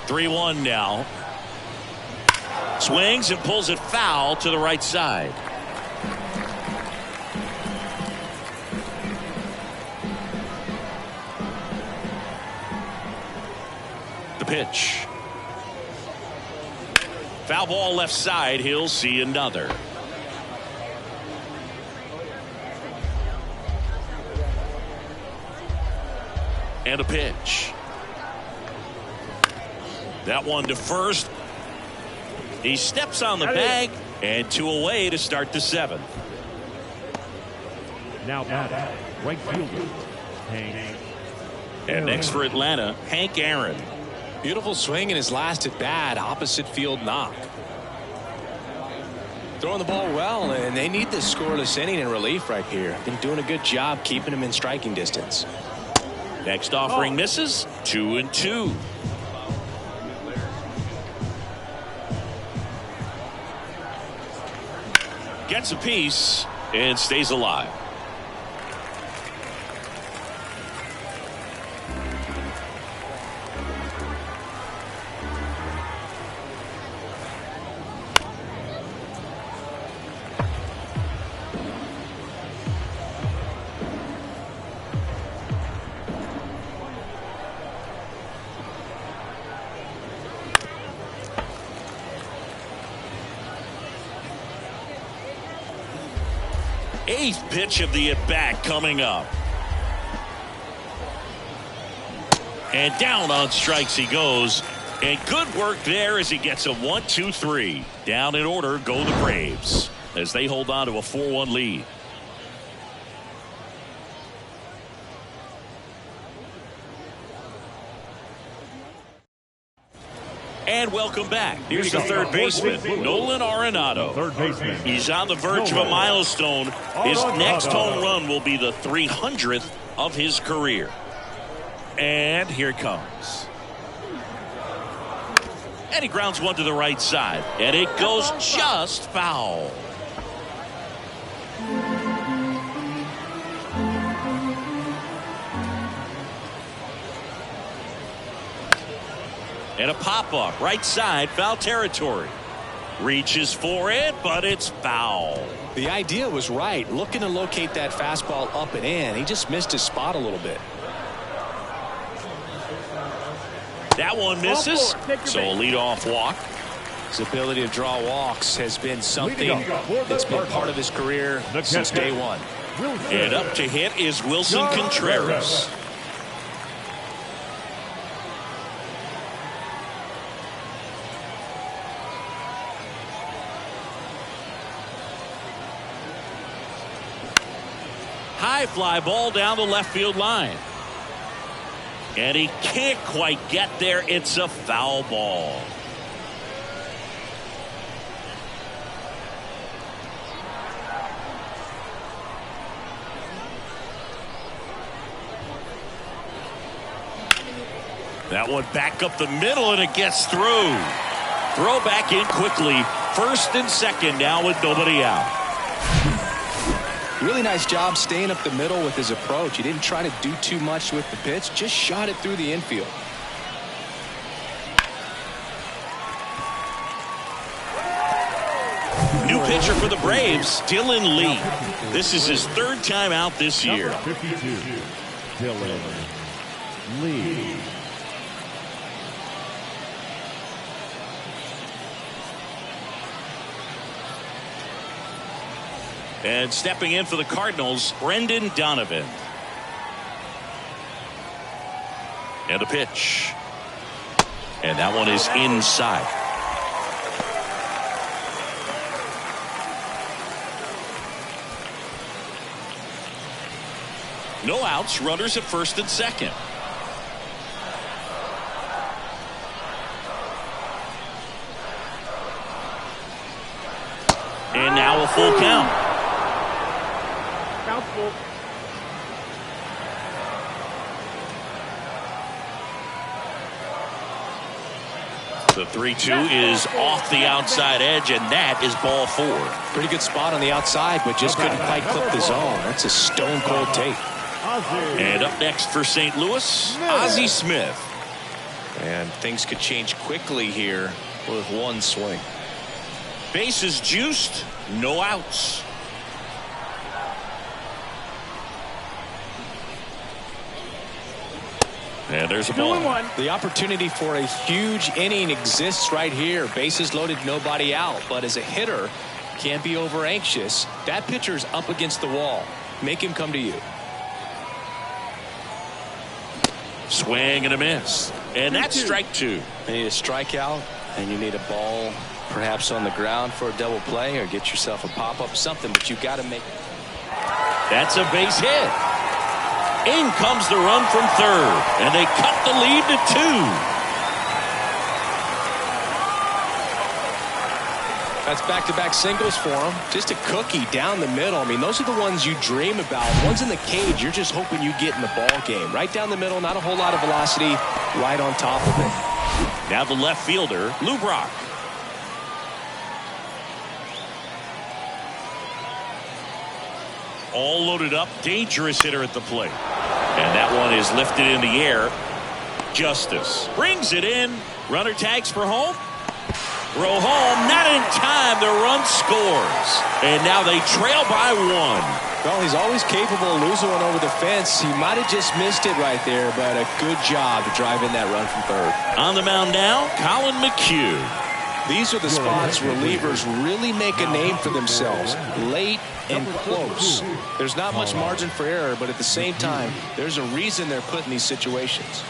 Three-1 now. Swings and pulls it foul to the right side. The pitch. Foul ball left side. He'll see another. And a pitch. That one to first. He steps on the bag, and 2 away to start the 7th. Now batting, right fielder, Hank. And next for Atlanta, Hank Aaron. Beautiful swing in his last at bat, opposite field knock. Throwing the ball well, and they need this scoreless inning in relief right here. Been doing a good job keeping him in striking distance. Next offering misses. 2-2. Gets a piece and stays alive. Eighth pitch of the at-bat coming up. And down on strikes he goes. And good work there as he gets a 1-2-3. Down in order go the Braves as they hold on to a 4-1 lead. And welcome back. Here's the third baseman, Nolan Arenado. Third baseman. He's on the verge of a milestone. His next home run will be the 300th of his career. And here it comes. And he grounds one to the right side. And it goes just foul. And a pop-up right side, foul territory. Reaches for it, but it's foul. The idea was right, looking to locate that fastball up and in. He just missed his spot a little bit. That one misses, so a leadoff walk. His ability to draw walks has been something that's been part of his career since day one. And up to hit is Wilson Contreras. High fly ball down the left field line. And he can't quite get there. It's a foul ball. That one back up the middle, and it gets through. Throw back in quickly. First and second now with nobody out. Really nice job staying up the middle with his approach. He didn't try to do too much with the pitch, just shot it through the infield. New pitcher for the Braves, Dylan Lee. This is his third time out this year. 52, Dylan Lee. And stepping in for the Cardinals, Brendan Donovan. And a pitch. And that one is inside. No outs, runners at first and second. And now a full count. The 3-2 is off the outside edge, and that is ball 4. Pretty good spot on the outside, but just couldn't quite clip the zone. That's a stone cold take. And up next for St. Louis, Ozzie Smith. And things could change quickly here with one swing. Bases juiced, no outs. And there's a ball. The opportunity for a huge inning exists right here. Bases loaded, nobody out. But as a hitter, can't be over anxious. That pitcher's up against the wall. Make him come to you. Swing and a miss. And that's strike 2. You need a strikeout, and you need a ball perhaps on the ground for a double play, or get yourself a pop-up, something, but you got to make. That's a base hit. In comes the run from third, and they cut the lead to 2. That's back-to-back singles for him. Just a cookie down the middle. I mean, those are the ones you dream about. Ones in the cage, you're just hoping you get in the ball game. Right down the middle, not a whole lot of velocity, right on top of it. Now the left fielder, Lou Brock. All loaded up, dangerous hitter at the plate. And that one is lifted in the air. Justice brings it in. Runner tags for home. Throw home, not in time. The run scores. And now they trail by 1. Well, he's always capable of losing one over the fence. He might have just missed it right there, but a good job to drive in that run from third. On the mound now, Colin McHugh. These are the spots relievers really make a name for themselves. Late and close. There's not much margin for error, but at the same time, there's a reason they're put in these situations.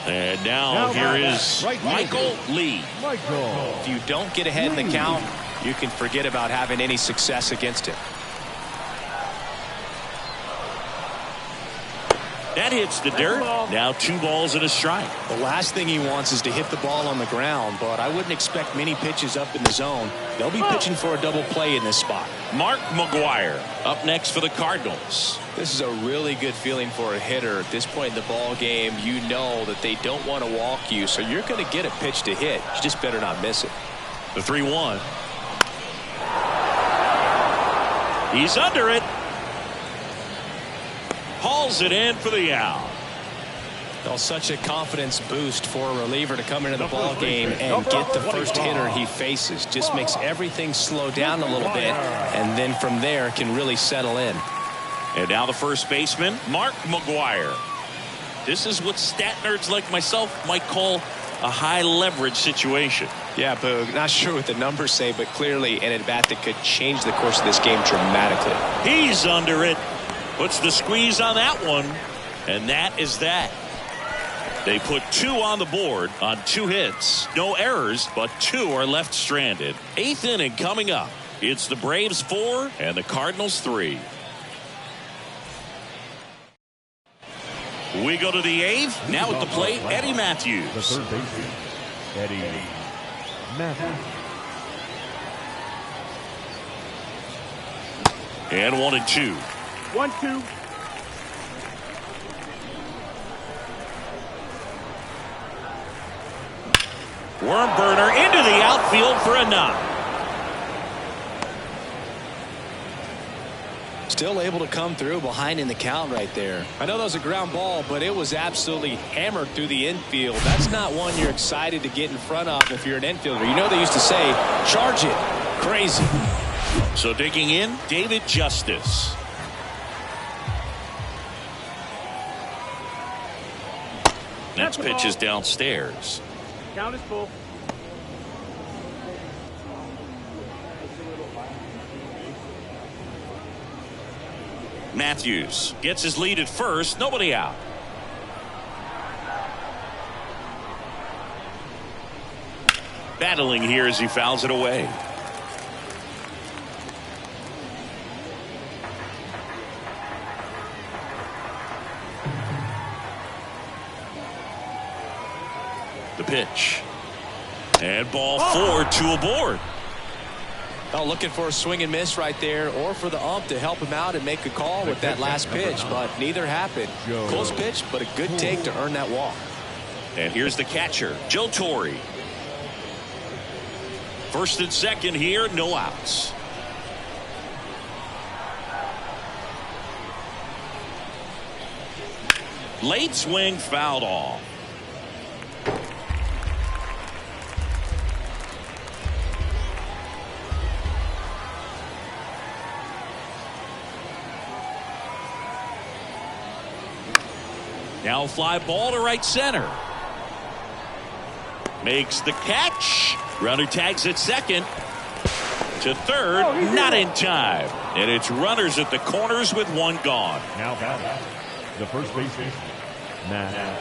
And now here is Michael Lee. If you don't get ahead in the count, you can forget about having any success against him. That hits the dirt. Now 2 balls and a strike. The last thing he wants is to hit the ball on the ground, but I wouldn't expect many pitches up in the zone. They'll be pitching for a double play in this spot. Mark McGuire up next for the Cardinals. This is a really good feeling for a hitter. At this point in the ball game, you know that they don't want to walk you, so you're going to get a pitch to hit. You just better not miss it. The 3-1. He's under it. Hauls it in for the out. Well, such a confidence boost for a reliever to come into the ball game and get the first hitter he faces. Just makes everything slow down a little bit, and then from there can really settle in. And now the first baseman, Mark McGwire. This is what stat nerds like myself might call a high leverage situation. Yeah, Boog, not sure what the numbers say, but clearly an at-bat that could change the course of this game dramatically. He's under it. Puts the squeeze on that one. And that is that. They put 2 on the board on 2 hits. No errors, but 2 are left stranded. 8th inning coming up. It's the Braves 4 and the Cardinals 3. We go to the 8th. Now at the plate, Eddie Matthews. The third baseman, Eddie Matthews. And 1-2. 1-2. Worm burner into the outfield for a knock. Still able to come through behind in the count right there. I know that was a ground ball, but it was absolutely hammered through the infield. That's not one you're excited to get in front of if you're an infielder. You know they used to say, charge it. Crazy. So digging in, David Justice. Next pitch is downstairs. Count is full. Matthews gets his lead at first. Nobody out. Battling here as he fouls it away. The pitch. And ball 4, 2 aboard. Oh, looking for a swing and miss right there, or for the ump to help him out and make a call with that last pitch, but neither happened. Close pitch, but a good take to earn that walk. And here's the catcher, Joe Torre. First and second here, no outs. Late swing fouled off. Now a fly ball to right center. Makes the catch. Runner tags at second. To third, not in time. And it's runners at the corners with 1 gone. Now batting, the first baseman, Matt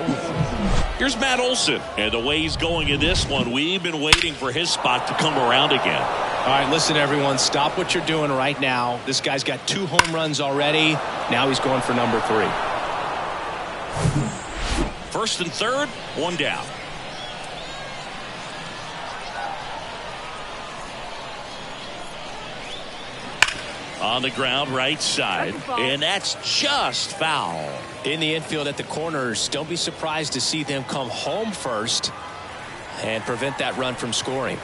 Olson. Here's Matt Olson. And the way he's going in this one, we've been waiting for his spot to come around again. All right, listen, everyone. Stop what you're doing right now. This guy's got 2 home runs already. Now he's going for number 3. First and third, 1 down. On the ground, right side. And that's just foul. In the infield at the corners, don't be surprised to see them come home first and prevent that run from scoring.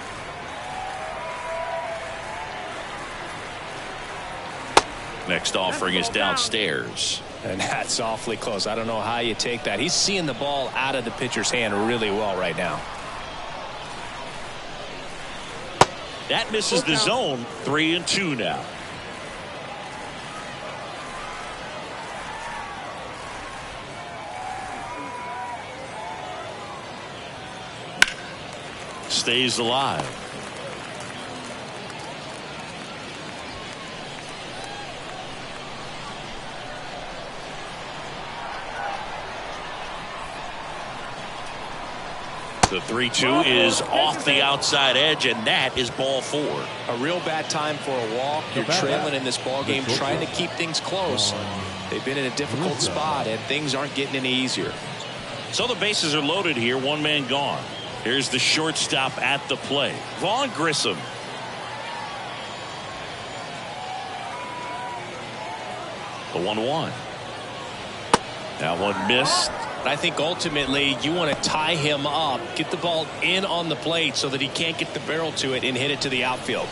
Next offering is downstairs. And that's awfully close. I don't know how you take that. He's seeing the ball out of the pitcher's hand really well right now. That misses the zone. 3-2 now. Stays alive. The 3-2 is off the outside edge, and that is ball 4. A real bad time for a walk. You're trailing in this ball game, trying to keep things close. They've been in a difficult spot, and things aren't getting any easier. So the bases are loaded here. 1 man gone. Here's the shortstop at the plate, Vaughn Grissom. The 1-1. That one missed. I think ultimately you want to tie him up, get the ball in on the plate so that he can't get the barrel to it and hit it to the outfield.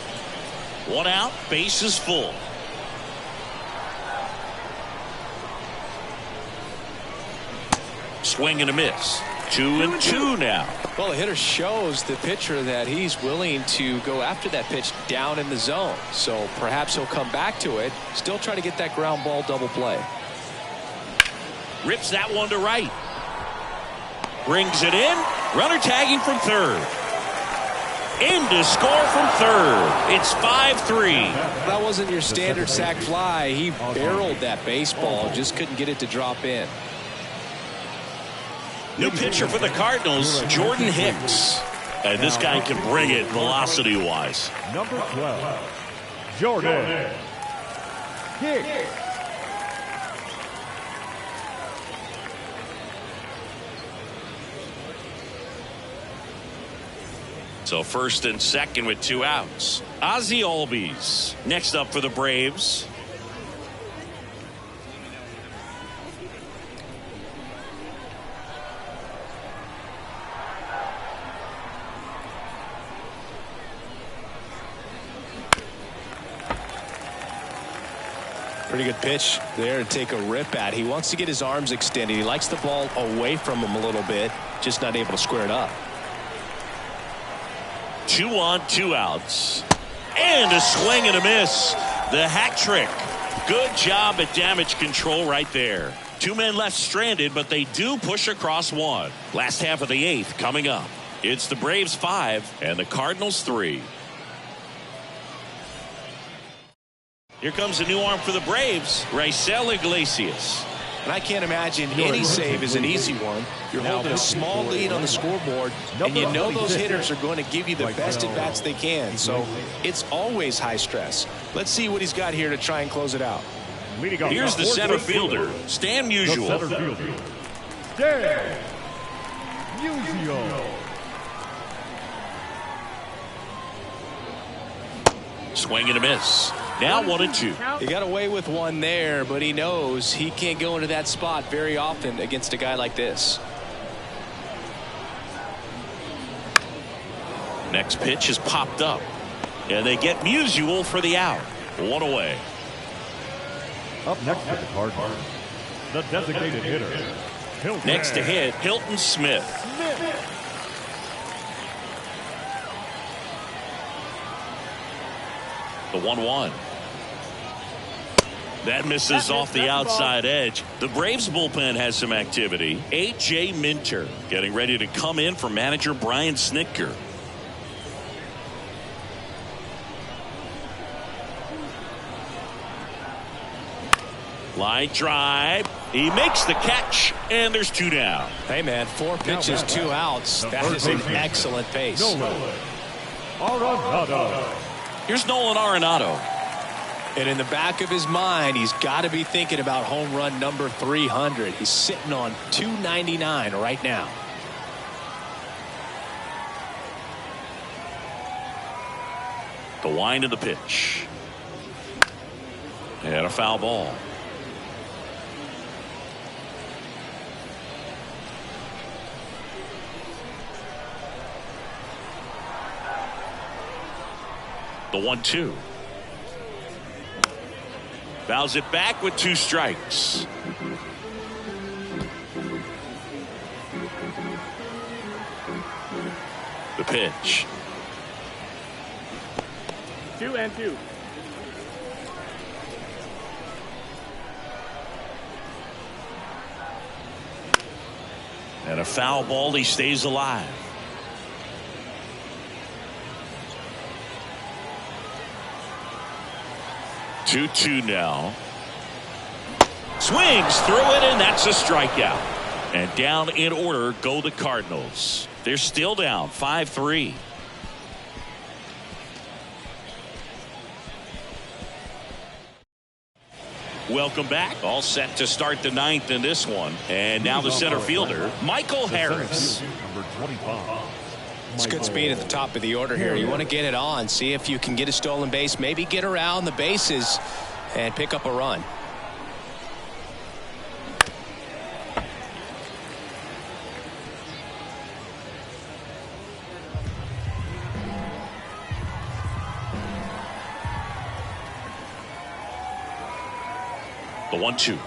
1 out, bases full. Swing and a miss. 2-2 now. Well, the hitter shows the pitcher that he's willing to go after that pitch down in the zone. So perhaps he'll come back to it. Still try to get that ground ball double play. Rips that one to right. Brings it in. Runner tagging from third. In to score from third. It's 5-3. That wasn't your standard sac fly. He barreled that baseball. Just couldn't get it to drop in. New pitcher for the Cardinals, Jordan Hicks. And this guy can bring it velocity-wise. Number 12, Jordan Hicks. So first and second with 2 outs. Ozzie Albies next up for the Braves. Pretty good pitch there to take a rip at. He wants to get his arms extended. He likes the ball away from him a little bit, just not able to square it up. 2 on, 2 outs. And a swing and a miss. The hat trick. Good job at damage control right there. 2 men left stranded, but they do push across 1. Last half of the 8th coming up. It's the Braves 5 and the Cardinals 3. Here comes a new arm for the Braves, Raisel Iglesias. And I can't imagine any save is an easy one. You're holding a small lead on the scoreboard, and you know those hitters are going to give you the best at-bats they can. So it's always high stress. Let's see what he's got here to try and close it out. Here's the center fielder, Stan Musial. Stan Musial. Swing and a miss. Now 1-2. He got away with one there, but he knows he can't go into that spot very often against a guy like this. Next pitch is popped up. And they get Musial for the out. 1 away. Up next for the Cardinals, the designated hitter. Hilton. Next to hit, Hilton Smith. The 1-1. That misses off the outside edge. The Braves bullpen has some activity. A.J. Minter getting ready to come in for manager Brian Snitker. Line drive. He makes the catch, and there's 2 down. Hey, man, 4 pitches, 2 outs. That is an excellent pace. Here's Nolan Arenado. And in the back of his mind, he's got to be thinking about home run number 300. He's sitting on 299 right now. The wind of the pitch. And a foul ball. The 1-2. Fouls it back with 2 strikes. The pitch. 2-2. And a foul ball. He stays alive. Two now. Swings through it, and that's a strikeout. And down in order go the Cardinals. They're still down 5-3. Welcome back. All set to start the 9th in this one. And now the center fielder, Michael Harris. Number 25. It's good speed at the top of the order here. You want to get it on, see if you can get a stolen base, maybe get around the bases and pick up a run. The 1-2.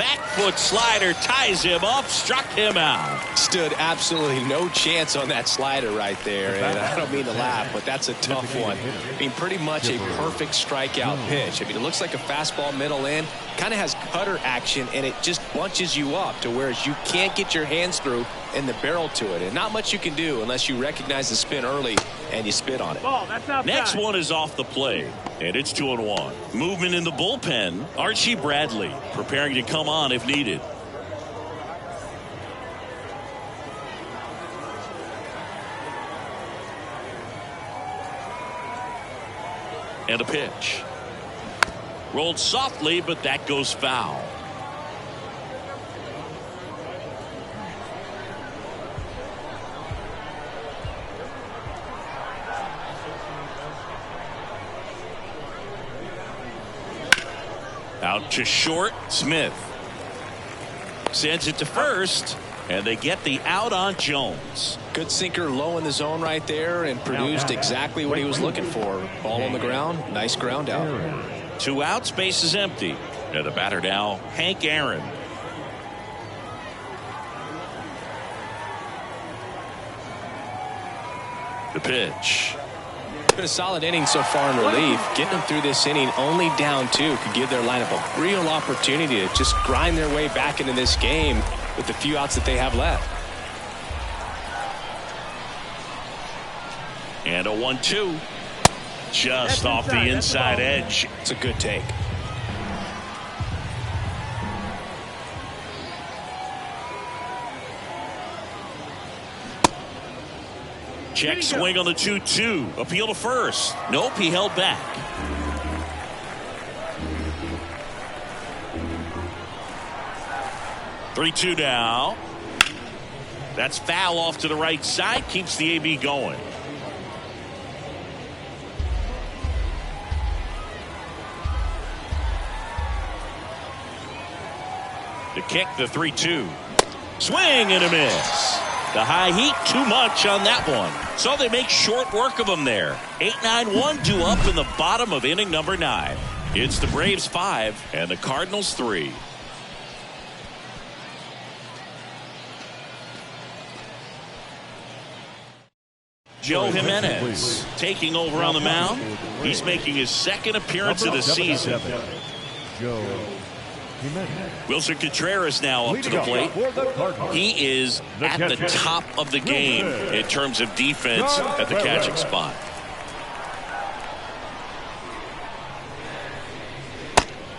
Back foot slider ties him up, struck him out. Stood absolutely no chance on that slider right there. And I don't mean to laugh, but that's a tough one. I mean, pretty much a perfect strikeout pitch. I mean, it looks like a fastball middle in. Kind of has cutter action, and it just bunches you up to where you can't get your hands through and the barrel to it. And not much you can do unless you recognize the spin early and you spit on it. Ball, that's outside. Next one is off the plate, and it's 2-1. Movement in the bullpen. Archie Bradley preparing to come on if needed. And a pitch. Rolled softly, but that goes foul. Out to short. Smith sends it to first, and they get the out on Jones. Good sinker low in the zone right there and produced exactly what he was looking for. Ball on the ground. Nice ground out. 2 outs, base is empty. And the batter now, Hank Aaron. The pitch. It's been a solid inning so far in relief. Getting them through this inning only down 2 could give their lineup a real opportunity to just grind their way back into this game with the few outs that they have left. And a 1-2. Just off the inside edge. It's a good take. Check swing on the 2-2. Appeal to first. Nope, he held back. Three-2 now. That's foul off to the right side. Keeps the AB going. To kick the 3-2. Swing and a miss. The high heat too much on that one. So they make short work of them there. 8-9-1 due up in the bottom of inning number 9. It's the Braves 5 and the Cardinals 3. Joe Jimenez taking over on the mound. He's making his second appearance of the season. Joe. Wilson Contreras now up to the plate. He is at the top of the game in terms of defense at the catching spot.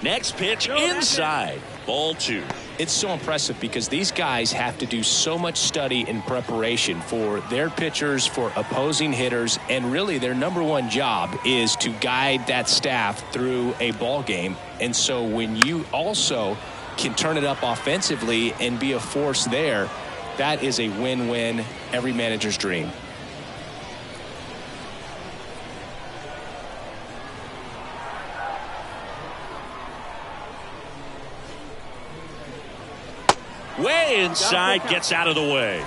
Next pitch inside. Ball 2. It's so impressive because these guys have to do so much study and preparation for their pitchers, for opposing hitters, and really their number one job is to guide that staff through a ball game. And so when you also can turn it up offensively and be a force there, that is a win-win, every manager's dream. Way inside, gets out of the way.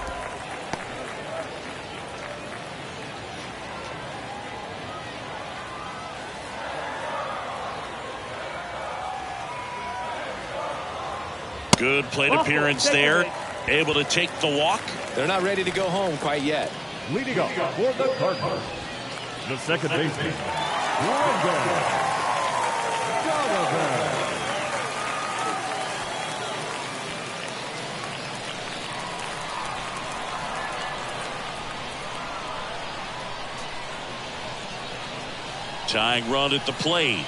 Good plate appearance there. Able to take the walk. They're not ready to go home quite yet. Leading up for the Cardinals, the second baseman, Tying run at the plate.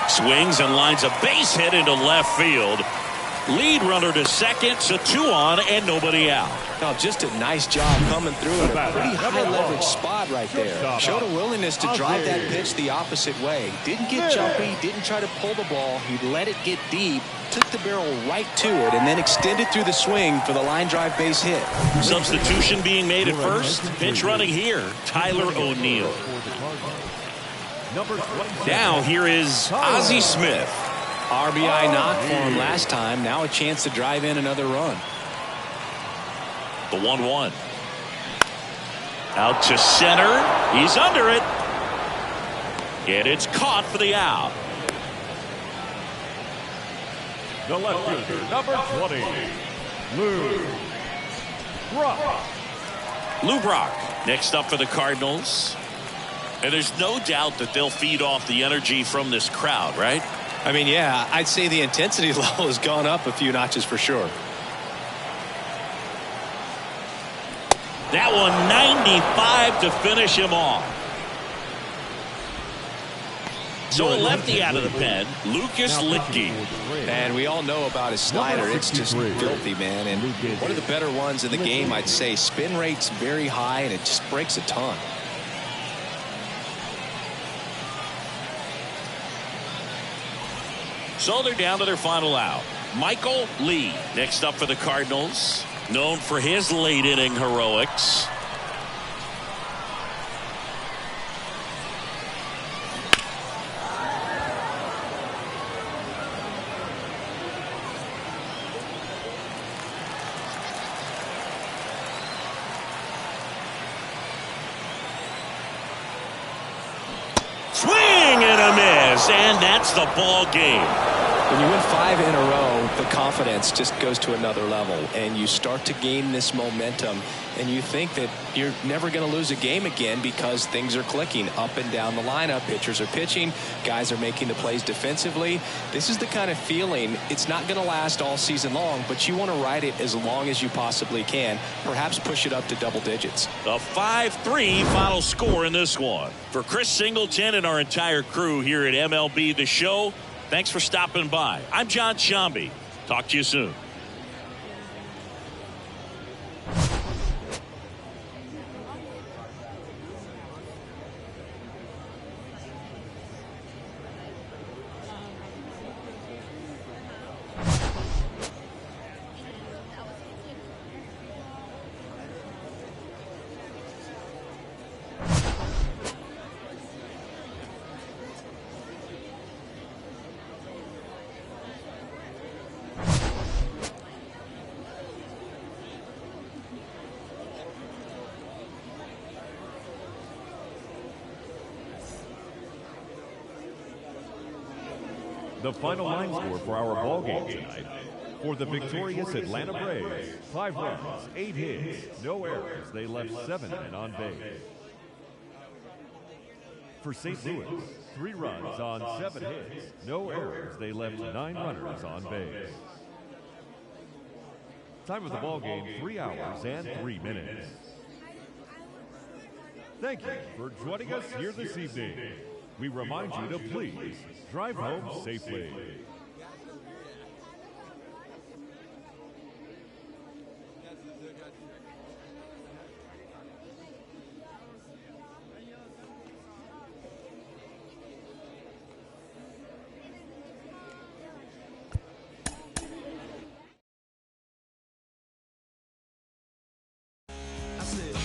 Swings and lines a base hit into left field. Lead runner to second, so 2 on and nobody out. Oh, just a nice job coming through in a pretty high leverage spot right there. Showed a willingness to drive that pitch the opposite way. Didn't get jumpy, didn't try to pull the ball. He let it get deep, took the barrel right to it, and then extended through the swing for the line drive base hit. Substitution being made at first. Pinch running here, Tyler O'Neill. Now here is Ozzie Smith. RBI knock for him last time. Now a chance to drive in another run. The 1-1. Out to center. He's under it. And it's caught for the out. The left fielder, number 20, Lou Brock. Lou Brock next up for the Cardinals. And there's no doubt that they'll feed off the energy from this crowd, right? I mean, yeah, I'd say the intensity level has gone up a few notches for sure. That one 95 to finish him off. So a lefty out of the pen, Lucas Licky. And we all know about his slider. It's just filthy, man. And one of the better ones in the game, I'd say. Spin rate's very high, and it just breaks a ton. So they're down to their final out. Michael Lee next up for the Cardinals, known for his late inning heroics. Swing and a miss, and that's the ball game. When you win 5 in a row, the confidence just goes to another level, and you start to gain this momentum, and you think that you're never going to lose a game again because things are clicking up and down the lineup. Pitchers are pitching, guys are making the plays defensively. This is the kind of feeling, it's not going to last all season long, but you want to ride it as long as you possibly can, perhaps push it up to double digits. The 5-3 final score in this one. For Chris Singleton and our entire crew here at MLB The Show, thanks for stopping by. I'm John Sciambi. Talk to you soon. The final line score for our ball game tonight. For the victorious Atlanta Braves, 5 runs, 8 hits, no errors. They left 7 men on base. For St. Louis, 3 runs on 7 hits, no errors. They left 9 runners on base. Time of the ball game, 3 hours and 3 minutes. Thank you for joining us here this evening. We remind you to please drive home safely. I said,